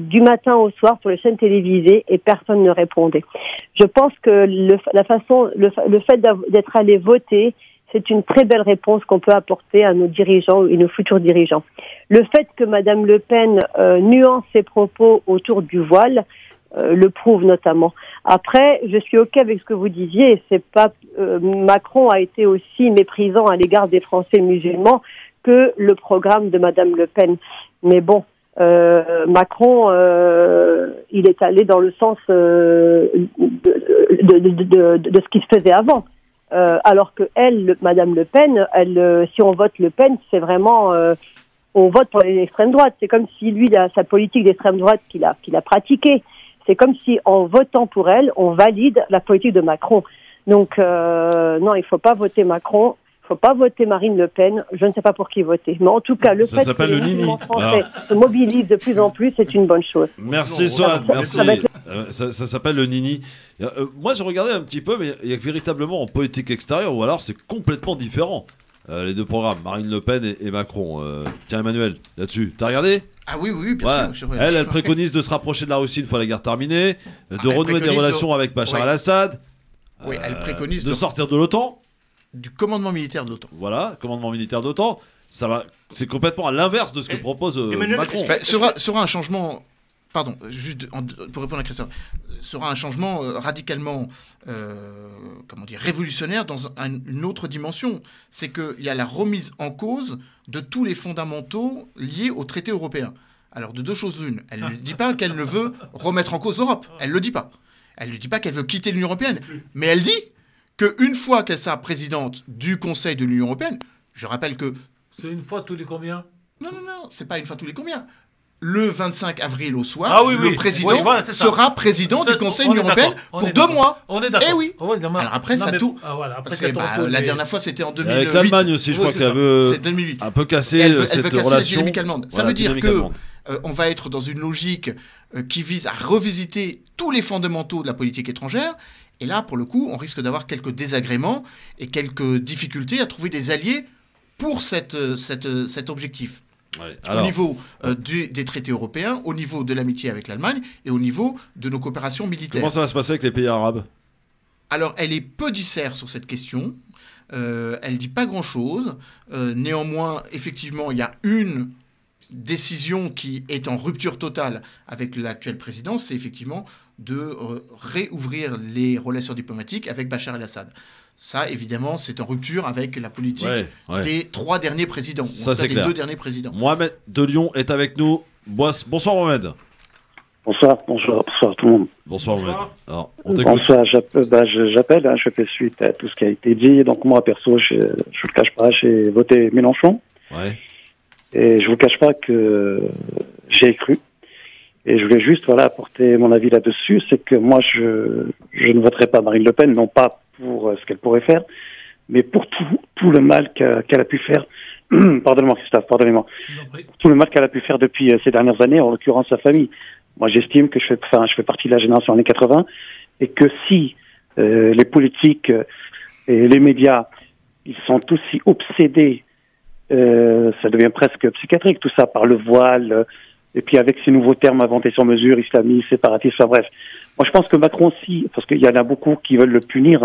du matin au soir sur les chaînes télévisées et personne ne répondait. Je pense que le fait d'être allé voter, c'est une très belle réponse qu'on peut apporter à nos dirigeants et nos futurs dirigeants. Le fait que Madame Le Pen nuance ses propos autour du voile le prouve notamment. Après, je suis OK avec ce que vous disiez. C'est pas Macron a été aussi méprisant à l'égard des Français musulmans que le programme de Madame Le Pen. Mais bon, Macron, il est allé dans le sens de ce qui se faisait avant. Alors que Madame Le Pen, si on vote Le Pen, c'est vraiment on vote pour l'extrême droite. C'est comme si lui, sa politique d'extrême droite qu'il a pratiquée. C'est comme si en votant pour elle, on valide la politique de Macron. Donc non, il faut pas voter Macron. Il faut pas voter Marine Le Pen. Je ne sais pas pour qui voter. Mais en tout cas, le fait que les musulmans français se mobilisent de plus en plus, c'est une bonne chose. Merci Souad, merci. Ça s'appelle le Nini. Moi, j'ai regardé un petit peu, mais il y a véritablement en politique extérieure, ou alors c'est complètement différent. les deux programmes, Marine Le Pen et Macron. Tiens, Emmanuel, là-dessus, t'as regardé? Ah oui, bien sûr. Elle préconise de se rapprocher de la Russie une fois la guerre terminée, de renouer des relations avec Bachar el-Assad. Oui, elle préconise de sortir de l'OTAN. Du commandement militaire de l'OTAN. Voilà, commandement militaire de l'OTAN. C'est complètement à l'inverse de ce que propose Macron. Sera un changement. Pardon, juste pour répondre à Christophe, sera un changement radicalement, révolutionnaire dans une autre dimension. C'est qu'il y a la remise en cause de tous les fondamentaux liés au traité européen. Alors, de deux choses l'une. Elle ne dit pas qu'elle ne veut remettre en cause l'Europe. Elle ne le dit pas. Elle ne dit pas qu'elle veut quitter l'Union européenne. Mais elle dit qu'une fois qu'elle sera présidente du Conseil de l'Union européenne, je rappelle que... C'est une fois tous les combien? Non, c'est pas une fois tous les combien. Le 25 avril au soir, le président sera président du Conseil de l'Union européenne pour 2 mois. On est d'accord. Eh oui. Alors après, ça tout. Parce que la dernière fois, c'était en 2008. Avec l'Allemagne aussi, je crois qu'elle veut un peu casser cette relation. La dynamique allemande. Ça veut dire que on va être dans une logique qui vise à revisiter tous les fondamentaux de la politique étrangère. Et là, pour le coup, on risque d'avoir quelques désagréments et quelques difficultés à trouver des alliés pour cet objectif. Ouais, au niveau des traités européens, au niveau de l'amitié avec l'Allemagne et au niveau de nos coopérations militaires. Comment ça va se passer avec les pays arabes? Alors, elle est peu discrète sur cette question. Elle ne dit pas grand-chose. Néanmoins, effectivement, il y a une décision qui est en rupture totale avec l'actuelle présidence, c'est effectivement de réouvrir les relations diplomatiques avec Bachar el-Assad. Ça, évidemment, c'est en rupture avec la politique des 3 derniers présidents. Ça, c'est clair. Des 2 derniers présidents. Mohamed de Lyon est avec nous. Bonsoir, Mohamed. Bonsoir tout le monde. Bonsoir, Mohamed. Alors, bonsoir, j'appelle, je fais suite à tout ce qui a été dit. Donc moi, perso, je ne le cache pas, j'ai voté Mélenchon. Ouais. Et je ne vous cache pas que j'ai cru. Et je voulais juste apporter mon avis là-dessus. C'est que moi, je ne voterai pas Marine Le Pen, non pas pour ce qu'elle pourrait faire, mais pour tout le mal qu'elle a pu faire. Pardonnez-moi, Christophe, pardonnez-moi. Tout le mal qu'elle a pu faire depuis ces dernières années, en l'occurrence sa famille. Moi, j'estime que je fais partie de la génération années 80, et que si les politiques et les médias, ils sont aussi obsédés, ça devient presque psychiatrique, tout ça, par le voile, et puis avec ces nouveaux termes inventés sur mesure, islamisme, séparatiste, enfin bref. Moi, je pense que Macron aussi, parce qu'il y en a beaucoup qui veulent le punir,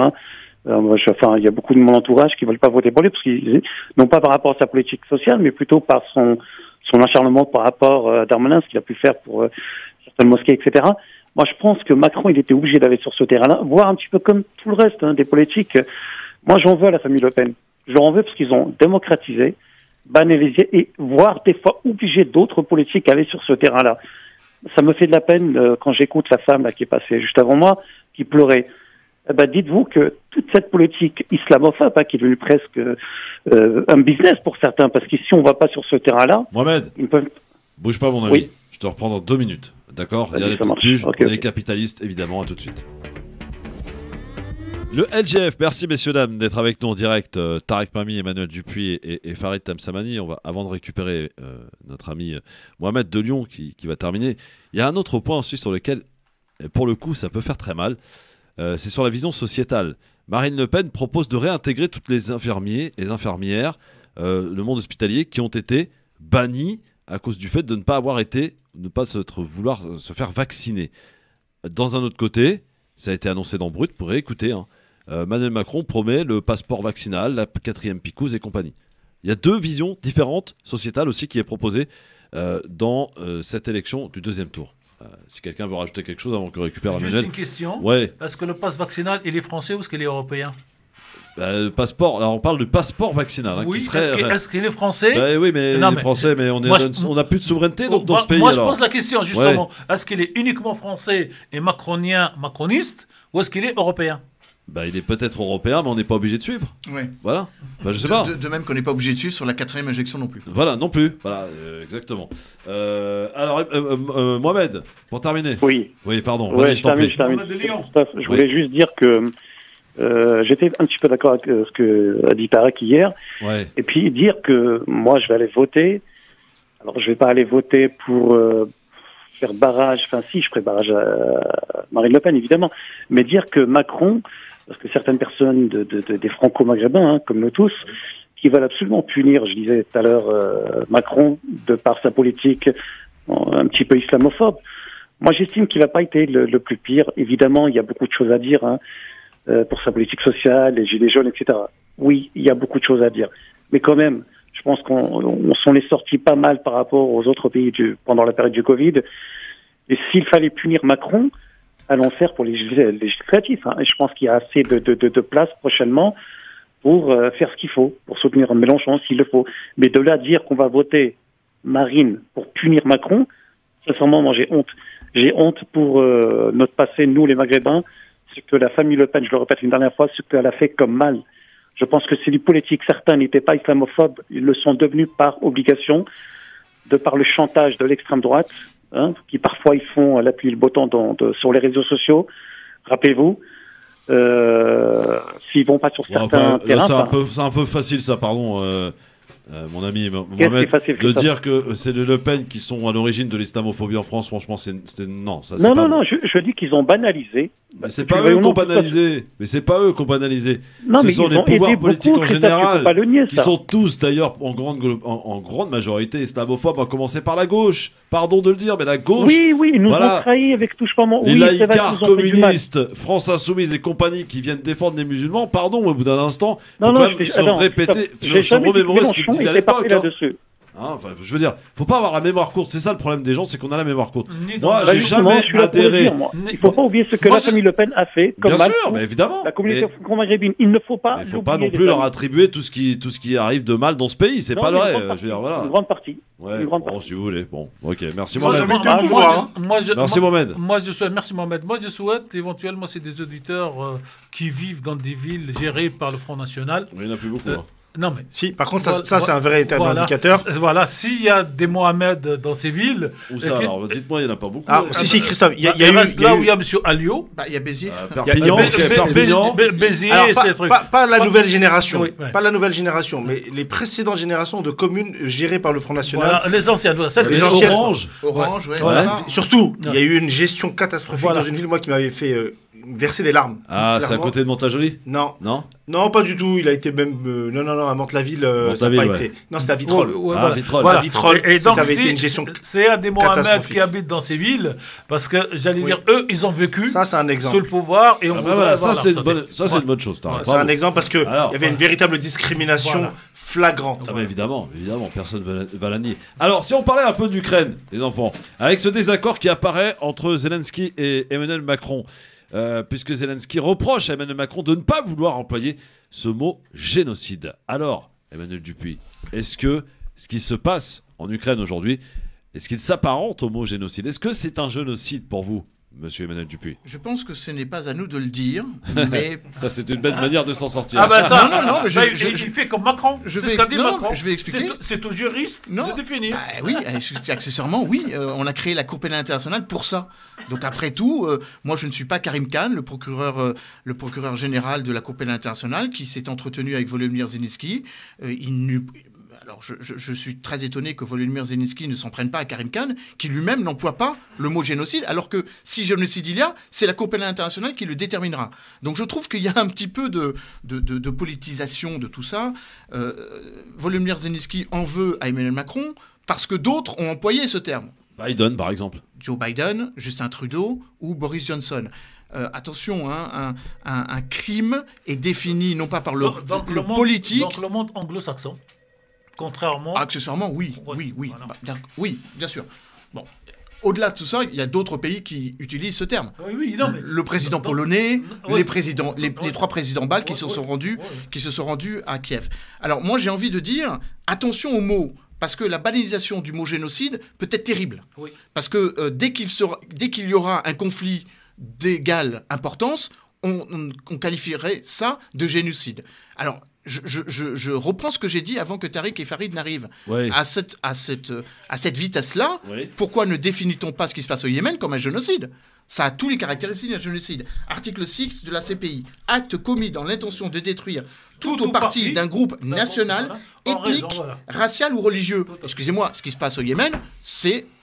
il y a beaucoup de mon entourage qui veulent pas voter pour lui, parce qu'ils, non pas par rapport à sa politique sociale, mais plutôt par son acharnement par rapport à Darmanin, ce qu'il a pu faire pour certaines mosquées, etc. Moi, je pense que Macron, il était obligé d'aller sur ce terrain-là, voire un petit peu comme tout le reste des politiques. Moi, j'en veux à la famille Le Pen. Je leur en veux parce qu'ils ont démocratisé, banalisé et voire des fois obligé d'autres politiques à aller sur ce terrain-là. Ça me fait de la peine quand j'écoute la femme là, qui est passée juste avant moi, qui pleurait. Dites-vous que toute cette politique islamophobe, qui est devenue presque un business pour certains, parce qu'ici on ne va pas sur ce terrain-là. Mohamed, bouge pas mon ami, oui. Je te reprends dans 2 minutes, d'accord? Il y a les petites piges, on est capitalistes, évidemment, à tout de suite. Le LGF, merci messieurs dames d'être avec nous en direct. Tarek Mami, Emmanuel Dupuis et Farid Tamsamani. Avant de récupérer notre ami Mohamed de Lyon qui va terminer, il y a un autre point aussi sur lequel, pour le coup, ça peut faire très mal. C'est sur la vision sociétale. Marine Le Pen propose de réintégrer toutes les infirmiers et infirmières, le monde hospitalier, qui ont été bannis à cause du fait de ne pas vouloir se faire vacciner. Dans un autre côté, ça a été annoncé dans Brut, pour écouter, Emmanuel Macron promet le passeport vaccinal, la 4e picouse et compagnie. Il y a 2 visions différentes, sociétales aussi, qui est proposée dans cette élection du 2e tour. Si quelqu'un veut rajouter quelque chose avant que récupère Emmanuel. Juste une question. Ouais. Est-ce que le passe vaccinal, il est français ou est-ce qu'il est européen? Le passeport, là on parle du passeport vaccinal. Oui, qui serait... est-ce qu'il est français? Oui, mais il est français, mais on n'a plus de souveraineté dans ce pays. Moi, je pose la question, justement. Ouais. Est-ce qu'il est uniquement français et macroniste, ou est-ce qu'il est européen? Il est peut-être européen, mais on n'est pas obligé de suivre. Oui. Voilà. Je sais pas. De même qu'on n'est pas obligé de suivre sur la 4e injection non plus. Voilà, non plus. Voilà, exactement. Alors, Mohamed, pour terminer. Oui. Oui, pardon. Ouais, je termine. Je voulais juste dire que j'étais un petit peu d'accord avec ce que a dit Tarek hier. Ouais. Et puis dire que moi, je vais aller voter. Alors, je vais pas aller voter pour faire barrage. Enfin, si, je ferai barrage à Marine Le Pen, évidemment. Mais dire que Macron, parce que certaines personnes des franco-maghrébins, comme nous tous, qu'ils veulent absolument punir, je disais tout à l'heure, Macron, de par sa politique un petit peu islamophobe. Moi, j'estime qu'il n'a pas été le plus pire. Évidemment, il y a beaucoup de choses à dire pour sa politique sociale, les gilets jaunes, etc. Oui, il y a beaucoup de choses à dire. Mais quand même, je pense qu'on s'en est sorti pas mal par rapport aux autres pays pendant la période du Covid. Et s'il fallait punir Macron, allons faire pour les législatifs. Et je pense qu'il y a assez de place prochainement pour faire ce qu'il faut, pour soutenir Mélenchon s'il le faut. Mais de là à dire qu'on va voter Marine pour punir Macron, sincèrement, moi j'ai honte. J'ai honte pour notre passé, nous les Maghrébins, ce que la famille Le Pen, je le répète une dernière fois, ce qu'elle a fait comme mal. Je pense que c'est du politique. Certains n'étaient pas islamophobes, ils le sont devenus par obligation, de par le chantage de l'extrême droite, qui parfois ils font l'appui le beau temps sur les réseaux sociaux. Rappelez-vous, s'ils vont pas sur certains terrains... C'est un peu facile ça, pardon. Mon ami Mohamed, de dire que c'est les Le Pen qui sont à l'origine de l'islamophobie en France, franchement, non. Non, je dis qu'ils ont banalisé. Mais c'est pas eux qui ont banalisé. Mais c'est pas eux qui ont banalisé. Ce sont les pouvoirs politiques en général, qui sont tous d'ailleurs en grande majorité islamophobes, à commencer par la gauche. Pardon de le dire, mais la gauche. Oui, ils nous ont trahis avec touche pas mon. Les laïcards communistes, France Insoumise et compagnie qui viennent défendre les musulmans, pardon, au bout d'un instant, faut quand même se répéter, se remémorer ce qu'ils disaient à l'époque. Je veux dire, faut pas avoir la mémoire courte. C'est ça le problème des gens, c'est qu'on a la mémoire courte. Moi, j'ai jamais adhéré. Il faut pas oublier ce que la famille Le Pen a fait. Comme bien sûr, mais évidemment. La communauté franco-maghrébine, il ne faut pas. Il faut pas non plus leur attribuer tout ce qui arrive de mal dans ce pays. C'est pas vrai. Je veux dire, voilà. Une grande partie. Ouais. Bon, si vous voulez. Bon, ok. Merci Mohamed. Merci Mohamed. Merci Mohamed. Moi, je souhaite éventuellement, c'est des auditeurs qui vivent dans des villes gérées par le Front National. Il n'y en a plus beaucoup. Non, mais si, par contre, ça c'est un véritable indicateur. Voilà, s'il y a des Mohamed dans ces villes. Où ça, alors dites-moi, il n'y en a pas beaucoup. Si, Christophe, il y a là où il y a M. Alliot. Il y a Béziers. Perpignan. Béziers, c'est truc. Pas la nouvelle génération. Pas la nouvelle génération, mais les précédentes générations de communes gérées par le Front National. Voilà, les anciennes. Les anciennes. Orange, ouais. Surtout, il y a eu une gestion catastrophique dans une ville, moi, qui m'avait fait verser des larmes. Ah, c'est à côté de Montajoly ? Non, pas du tout. Il a été même. Non, à Mantes-la-Ville, ça n'a pas été. Non, c'était à Vitrolles. Vitrolles. Et donc, c'est à des Mohamed qui habitent dans ces villes, parce que j'allais dire, eux, ils ont vécu sous le pouvoir. Et ça, c'est une bonne chose. C'est un exemple parce qu'il y avait une véritable discrimination flagrante. Évidemment, personne ne va la nier. Alors, si on parlait un peu d'Ukraine, les enfants, avec ce désaccord qui apparaît entre Zelensky et Emmanuel Macron. Puisque Zelensky reproche à Emmanuel Macron de ne pas vouloir employer ce mot génocide. Alors, Emmanuel Dupuis, est-ce que ce qui se passe en Ukraine aujourd'hui, est-ce qu'il s'apparente au mot génocide ? Est-ce que c'est un génocide pour vous, monsieur Emmanuel Dupuis ? Je pense que ce n'est pas à nous de le dire, mais... Ça, c'est une belle manière de s'en sortir. Ah ben ça, non, il fait comme Macron. C'est ce qu'a dit Macron. Je vais expliquer. C'est aux juristes de définir. Oui, accessoirement, oui. On a créé la Cour pénale internationale pour ça. Donc après tout, moi je ne suis pas Karim Khan, le procureur général de la Cour pénale internationale, qui s'est entretenu avec Volodymyr Zelensky. Alors, je suis très étonné que Volodymyr Zelensky ne s'en prenne pas à Karim Khan, qui lui-même n'emploie pas le mot génocide, alors que si génocide il y a, c'est la Cour pénale internationale qui le déterminera. Donc je trouve qu'il y a un petit peu de politisation de tout ça. Volodymyr Zelensky en veut à Emmanuel Macron parce que d'autres ont employé ce terme. Biden, par exemple. Joe Biden, Justin Trudeau ou Boris Johnson. Attention, un crime est défini non pas par le politique... Donc le monde anglo-saxon. Contrairement... Accessoirement, oui. Voilà. Oui, bien sûr. Bon. Au-delà de tout ça, il y a d'autres pays qui utilisent ce terme. Le président polonais, les trois présidents baltes qui se sont rendus à Kiev. Alors moi, j'ai envie de dire, attention aux mots, parce que la banalisation du mot génocide peut être terrible. Oui. Parce que dès qu'il y aura un conflit d'égale importance, on qualifierait ça de génocide. Alors, je reprends ce que j'ai dit avant que Tariq et Farid n'arrivent. Oui. À cette vitesse-là, oui. Pourquoi ne définit-on pas ce qui se passe au Yémen comme un génocide ? Ça a tous les caractéristiques d'un génocide. Article 6 de la CPI. Acte commis dans l'intention de détruire tout ou partie d'un groupe national, ethnique, racial ou religieux. Excusez-moi, ce qui se passe au Yémen,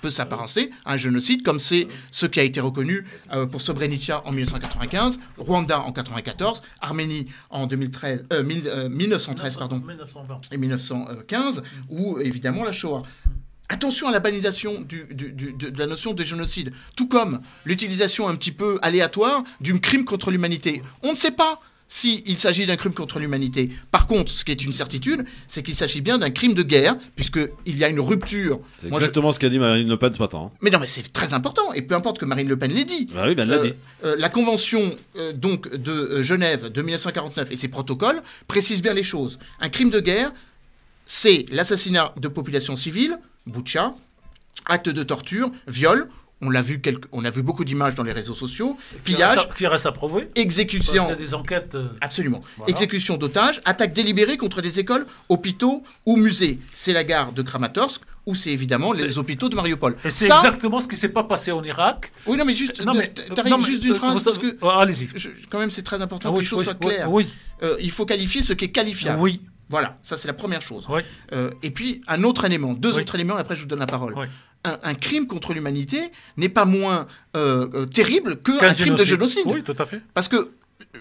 peut s'apparenter à un génocide, comme c'est ce qui a été reconnu pour Srebrenica en 1995, Rwanda en 1994, Arménie en 1913 et 1915, ou évidemment la Shoah. Attention à la banalisation de la notion de génocide, tout comme l'utilisation un petit peu aléatoire du crime contre l'humanité. On ne sait pas s'il s'agit d'un crime contre l'humanité. Par contre, ce qui est une certitude, c'est qu'il s'agit bien d'un crime de guerre, puisqu'il y a une rupture. C'est exactement ce qu'a dit Marine Le Pen ce matin. Mais non, mais c'est très important, et peu importe que Marine Le Pen l'ait dit. Bah oui, elle l'a dit. La convention donc, de Genève de 1949 et ses protocoles précisent bien les choses. Un crime de guerre, c'est l'assassinat de populations civiles, Boucha, actes de torture, viol, on a vu beaucoup d'images dans les réseaux sociaux, pillage, qui reste à prouver, exécution, il y a des enquêtes, absolument, voilà. Exécution d'otages, attaque délibérée contre des écoles, hôpitaux ou musées. C'est la gare de Kramatorsk ou c'est évidemment les hôpitaux de Mariupol. Et c'est exactement ce qui s'est pas passé en Irak. Oui, non, mais juste, t'arrives juste d'une phrase parce que allez-y. Quand même, c'est très important que les choses soient claires. Oui. Il faut qualifier ce qui est qualifiable. Oui. Voilà, ça c'est la première chose. Oui. Et puis un autre élément, deux autres éléments, et après je vous donne la parole. Oui. Un crime contre l'humanité n'est pas moins terrible qu'un crime de génocide. Oui, tout à fait. Parce que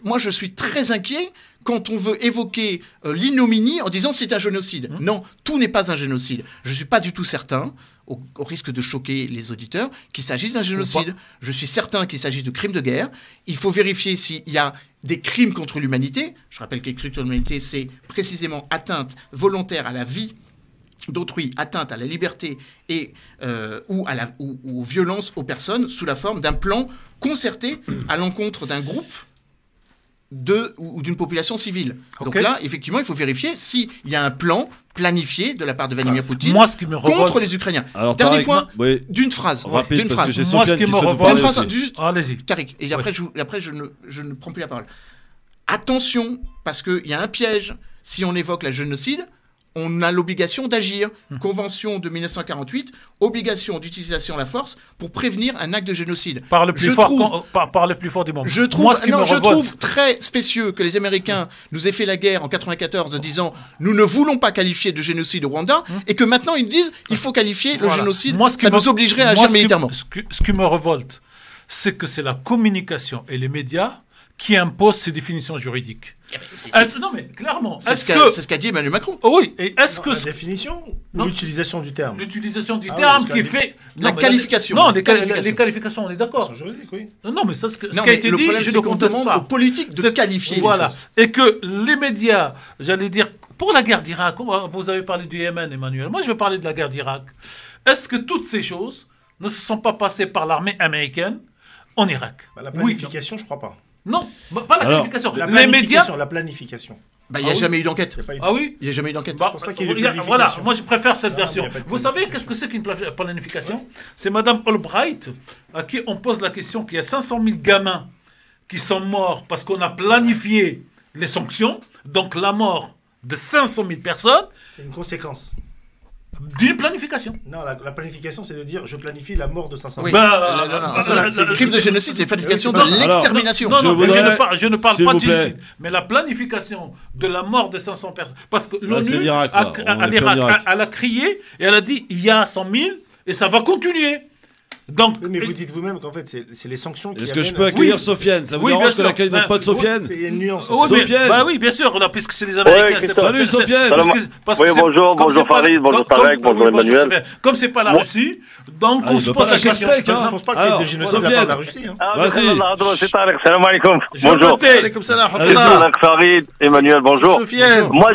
moi je suis très inquiet quand on veut évoquer l'ignominie en disant c'est un génocide. Non, tout n'est pas un génocide. Je ne suis pas du tout certain, au risque de choquer les auditeurs, qu'il s'agisse d'un génocide. Je suis certain qu'il s'agit de crimes de guerre. Il faut vérifier s'il y a des crimes contre l'humanité. Je rappelle que les crimes contre l'humanité, c'est précisément atteinte volontaire à la vie d'autrui, atteinte à la liberté et, ou aux violences aux personnes sous la forme d'un plan concerté à l'encontre d'un groupe ou d'une population civile. Okay. Donc là, effectivement, il faut vérifier s'il y a un plan planifié de la part de Vladimir Poutine contre les Ukrainiens. Alors, dernier point, d'une phrase. Rapide, d'une phrase. Moi, ce qui me revolt... Juste, allez-y. Tariq, et après, je ne prends plus la parole. Attention, parce qu'il y a un piège. Si on évoque la génocide, on a l'obligation d'agir. Convention de 1948, obligation d'utilisation de la force pour prévenir un acte de génocide. Par le plus fort du monde. Je trouve très spécieux que les Américains nous aient fait la guerre en 1994 en disant nous ne voulons pas qualifier de génocide au Rwanda et que maintenant ils disent il faut qualifier le génocide. Ça nous obligerait à agir militairement. Ce qui me révolte, c'est que c'est la communication et les médias qui imposent ces définitions juridiques. Non, mais clairement. C'est ce qu'a dit Emmanuel Macron. Oh oui, et est-ce que. La définition ou l'utilisation du terme? L'utilisation du terme qui fait. La qualification. Non, les qualifications, on est d'accord. C'est juridique, oui. Non, mais ça, ce qui a été dit, je ne conteste pas. Aux politiques de qualifier. Voilà. Et que les médias, j'allais dire, pour la guerre d'Irak, vous avez parlé du Yémen, Emmanuel. Moi, je vais parler de la guerre d'Irak. Est-ce que toutes ces choses ne se sont pas passées par l'armée américaine en Irak? La planification, je ne crois pas. Non, pas la planification. Les médias. La planification. Il n'y a jamais eu d'enquête. Ah oui? Il n'y a jamais eu d'enquête. Je pense pas qu'il y ait eu de voilà, moi je préfère cette version. Vous savez qu'est-ce que c'est qu'une planification? C'est Madame Albright à qui on pose la question qu'il y a 500 000 gamins qui sont morts parce qu'on a planifié les sanctions. Donc la mort de 500 000 personnes. C'est une conséquence. D'une planification. Non, la planification, c'est de dire je planifie la mort de 500 000. Oui. Le crime de génocide, c'est la planification de l'extermination. Non, je ne parle pas de génocide, mais la planification de la mort de 500 personnes. Parce que l'ONU, à l'Irak, elle a crié et elle a dit il y a 100 000 et ça va continuer. Donc, oui, mais vous dites vous-même qu'en fait, c'est les sanctions qui. Est-ce que je peux accueillir Sofiane? Ça vous dérange que l'accueille notre pote Sofiane? Il y a une nuance. Oui, bien sûr, puisque c'est les Américains. Salut Sofiane. Oui, bonjour Farid, bonjour Tarek, bonjour Emmanuel. Comme c'est pas la Russie, donc on se pose la question. Je ne pense pas qu'il y ait des génocides de la part de la Russie. Vas-y. C'est Tarek, salam alaikum. Bonjour. Alaikum salam. Farid, Emmanuel, bonjour. Moi,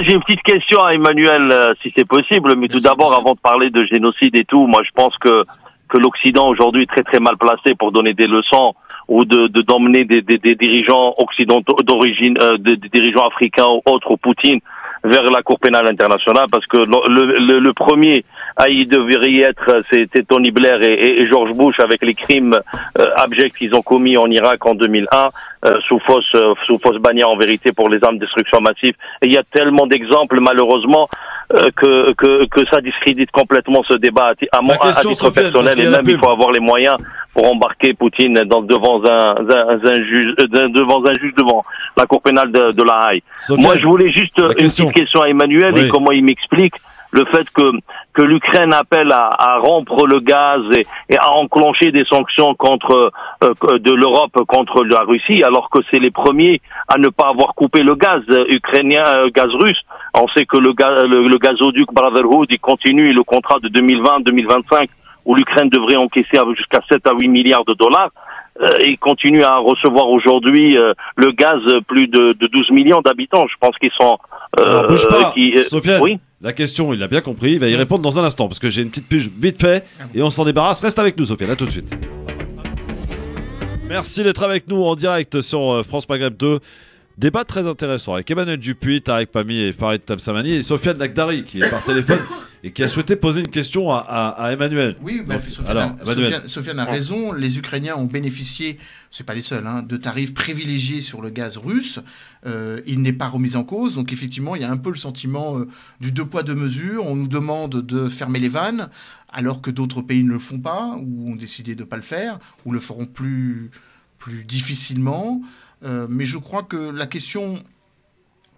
j'ai une petite question à Emmanuel, si c'est possible, mais tout d'abord, avant de parler de génocide et tout, moi je pense que l'Occident aujourd'hui est très très mal placé pour donner des leçons ou d'emmener des dirigeants occidentaux d'origine, des dirigeants africains ou autres, ou Poutine, vers la Cour pénale internationale, parce que le premier il devrait y être, c'était Tony Blair et George Bush avec les crimes abjects qu'ils ont commis en Irak en 2001, sous fausse bannière en vérité pour les armes de destruction massive. Et il y a tellement d'exemples malheureusement que ça discrédite complètement ce débat à titre personnel, et même il faut avoir les moyens pour embarquer Poutine devant un juge devant la cour pénale de La Haye. Moi, je voulais juste une petite question à Emmanuel et comment il m'explique le fait que l'Ukraine appelle à rompre le gaz et à enclencher des sanctions de l'Europe contre la Russie, alors que c'est les premiers à ne pas avoir coupé le gaz ukrainien, gaz russe. On sait que le gazoduc Brotherhood, il continue le contrat de 2020-2025 où l'Ukraine devrait encaisser jusqu'à 7 à 8 milliards de dollars. Il continue à recevoir aujourd'hui le gaz plus de 12 millions d'habitants. Je pense qu'ils sont... bouge pas, Sofiane. Oui. La question, il a bien compris. Il va y répondre dans un instant parce que j'ai une petite pige vite fait et on s'en débarrasse. Reste avec nous, Sofiane. À tout de suite. Merci d'être avec nous en direct sur France Maghreb 2. Débat très intéressant avec Emmanuel Dupuis, Tarek Pami et Farid Tamsamani et Sofiane Nagdari qui est par téléphone et qui a souhaité poser une question à Emmanuel. Oui, donc, Sofiane a raison. Les Ukrainiens ont bénéficié, c'est pas les seuls, de tarifs privilégiés sur le gaz russe. Il n'est pas remis en cause. Donc effectivement, il y a un peu le sentiment du deux poids deux mesures. On nous demande de fermer les vannes alors que d'autres pays ne le font pas ou ont décidé de ne pas le faire ou le feront plus difficilement. Mais je crois que la question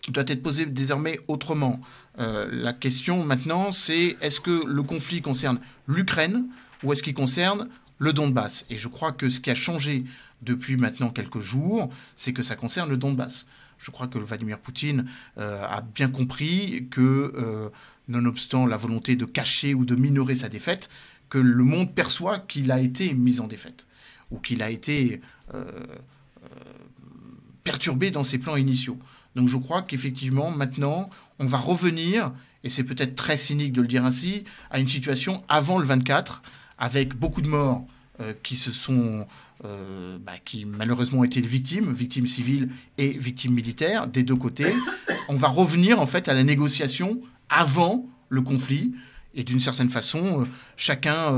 doit être posée désormais autrement. La question maintenant, c'est est-ce que le conflit concerne l'Ukraine ou est-ce qu'il concerne le Donbass ? Et je crois que ce qui a changé depuis maintenant quelques jours, c'est que ça concerne le Donbass. Je crois que Vladimir Poutine a bien compris que, nonobstant la volonté de cacher ou de minorer sa défaite, que le monde perçoit qu'il a été mis en défaite ou qu'il a été... perturbé dans ses plans initiaux. Donc je crois qu'effectivement, maintenant, on va revenir, et c'est peut-être très cynique de le dire ainsi, à une situation avant le 24, avec beaucoup de morts qui malheureusement ont été victimes civiles et victimes militaires, des deux côtés. On va revenir en fait à la négociation avant le conflit, et d'une certaine façon, chacun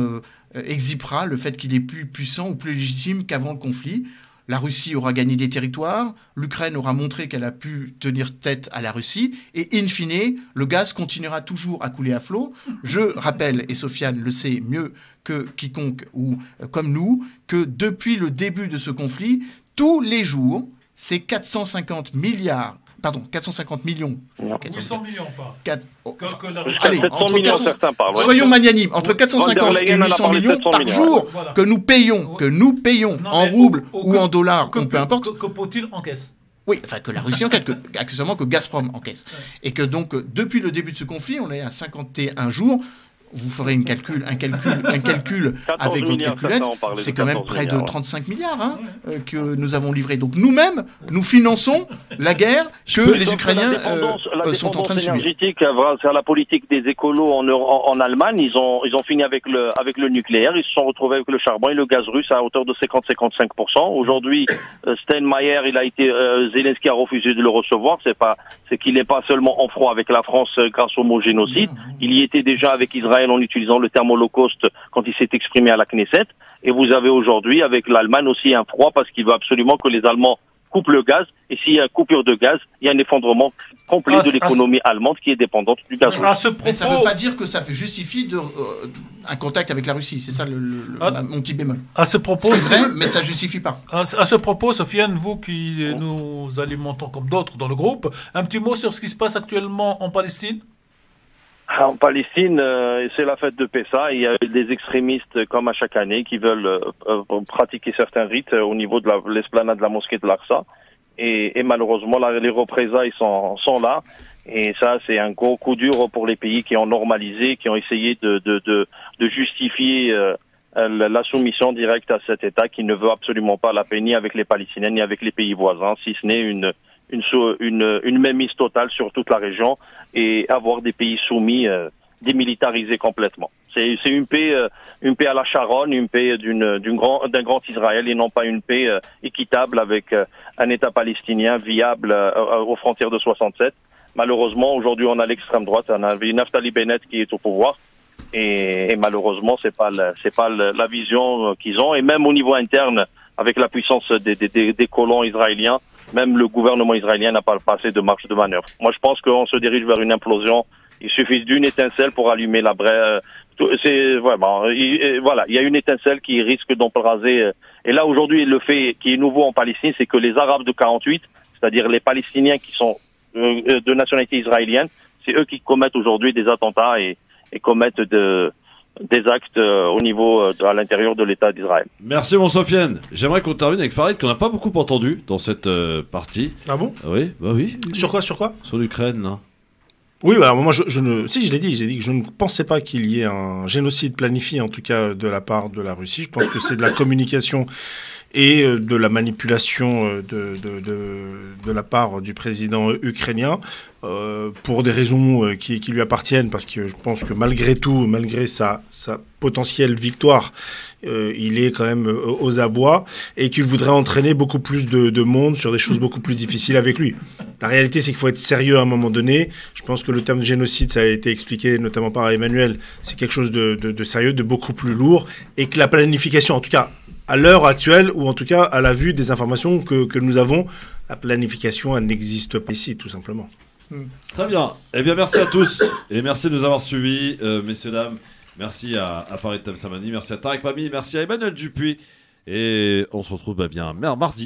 exhibera le fait qu'il est plus puissant ou plus légitime qu'avant le conflit. La Russie aura gagné des territoires, l'Ukraine aura montré qu'elle a pu tenir tête à la Russie, et in fine, le gaz continuera toujours à couler à flot. Je rappelle, et Sofiane le sait mieux que quiconque ou comme nous, que depuis le début de ce conflit, tous les jours, c'est 450 millions. 800 millions, pas. Allez, soyons magnanimes, entre 450 et 800 millions par jour que nous payons en roubles ou en dollars, peu importe. Que Poutine encaisse. Oui, enfin que la Russie encaisse, accessoirement que Gazprom encaisse. Et que donc, depuis le début de ce conflit, on est à 51 jours. Vous ferez un calcul avec votre calculette, c'est quand même près de 35 milliards que nous avons livré. Donc nous-mêmes, nous finançons la guerre que les Ukrainiens sont en train de subir. Énergétique, c'est à la politique des écolos en Allemagne, ils ont fini avec le nucléaire, ils se sont retrouvés avec le charbon et le gaz russe à hauteur de 50-55%. Aujourd'hui, Steinmeier, Zelensky a refusé de le recevoir, c'est qu'il n'est pas seulement en froid avec la France grâce au mot génocide, il y était déjà avec Israël en utilisant le terme holocauste quand il s'est exprimé à la Knesset. Et vous avez aujourd'hui avec l'Allemagne aussi un froid parce qu'il veut absolument que les Allemands coupent le gaz. Et s'il y a coupure de gaz, il y a un effondrement complet de l'économie allemande qui est dépendante du gaz russe. Mais ça ne veut pas dire que ça justifie un contact avec la Russie. C'est ça mon petit bémol. À ce propos, c'est vrai, mais ça ne justifie pas. À ce propos, Sofiane, vous qui nous alimentons comme d'autres dans le groupe, un petit mot sur ce qui se passe actuellement en Palestine. En Palestine, c'est la fête de Pessah. Il y a des extrémistes, comme à chaque année, qui veulent pratiquer certains rites au niveau de l'esplanade de la mosquée de l'Aqsa. Et malheureusement, les représailles sont là. Et ça, c'est un gros coup dur pour les pays qui ont normalisé, qui ont essayé de justifier la soumission directe à cet État qui ne veut absolument pas la paix ni avec les Palestiniens ni avec les pays voisins, si ce n'est une mainmise totale sur toute la région et avoir des pays soumis, démilitarisés complètement. C'est une paix à la Sharon, une paix d'un grand Israël et non pas une paix équitable avec un État palestinien viable aux frontières de 67. Malheureusement, aujourd'hui, on a l'extrême droite, on a Naftali Bennett qui est au pouvoir Et malheureusement, c'est pas la vision qu'ils ont. Et même au niveau interne, avec la puissance des colons israéliens, même le gouvernement israélien n'a pas assez de marge de manœuvre. Moi, je pense qu'on se dirige vers une implosion. Il suffit d'une étincelle pour allumer la brève. C'est vraiment, voilà, il y a une étincelle qui risque d'embraser. Et là, aujourd'hui, le fait qui est nouveau en Palestine, c'est que les Arabes de 48, c'est-à-dire les Palestiniens qui sont de nationalité israélienne, c'est eux qui commettent aujourd'hui des attentats et commettent des actes au niveau à l'intérieur de l'État d'Israël. Merci mon Sofiane. J'aimerais qu'on termine avec Farid qu'on n'a pas beaucoup entendu dans cette partie. Ah bon? Oui, bah oui. Sur quoi? Sur l'Ukraine, là. Oui, bah, moi, si, je l'ai dit que je ne pensais pas qu'il y ait un génocide planifié, en tout cas, de la part de la Russie. Je pense que c'est de la communication et de la manipulation de la part du président ukrainien pour des raisons qui lui appartiennent, parce que je pense que malgré tout, malgré sa potentielle victoire, il est quand même aux abois et qu'il voudrait entraîner beaucoup plus de monde sur des choses beaucoup plus difficiles avec lui. La réalité, c'est qu'il faut être sérieux à un moment donné. Je pense que le terme de génocide, ça a été expliqué notamment par Emmanuel, c'est quelque chose de sérieux, de beaucoup plus lourd, et que la planification, en tout cas à l'heure actuelle, ou en tout cas à la vue des informations que nous avons, la planification, elle n'existe pas ici, tout simplement. Très bien. Eh bien, merci à tous et merci de nous avoir suivis, messieurs, dames. Merci à Farid Temsamani, merci à Tarek Mami, merci à Emmanuel Dupuis. Et on se retrouve bien mardi.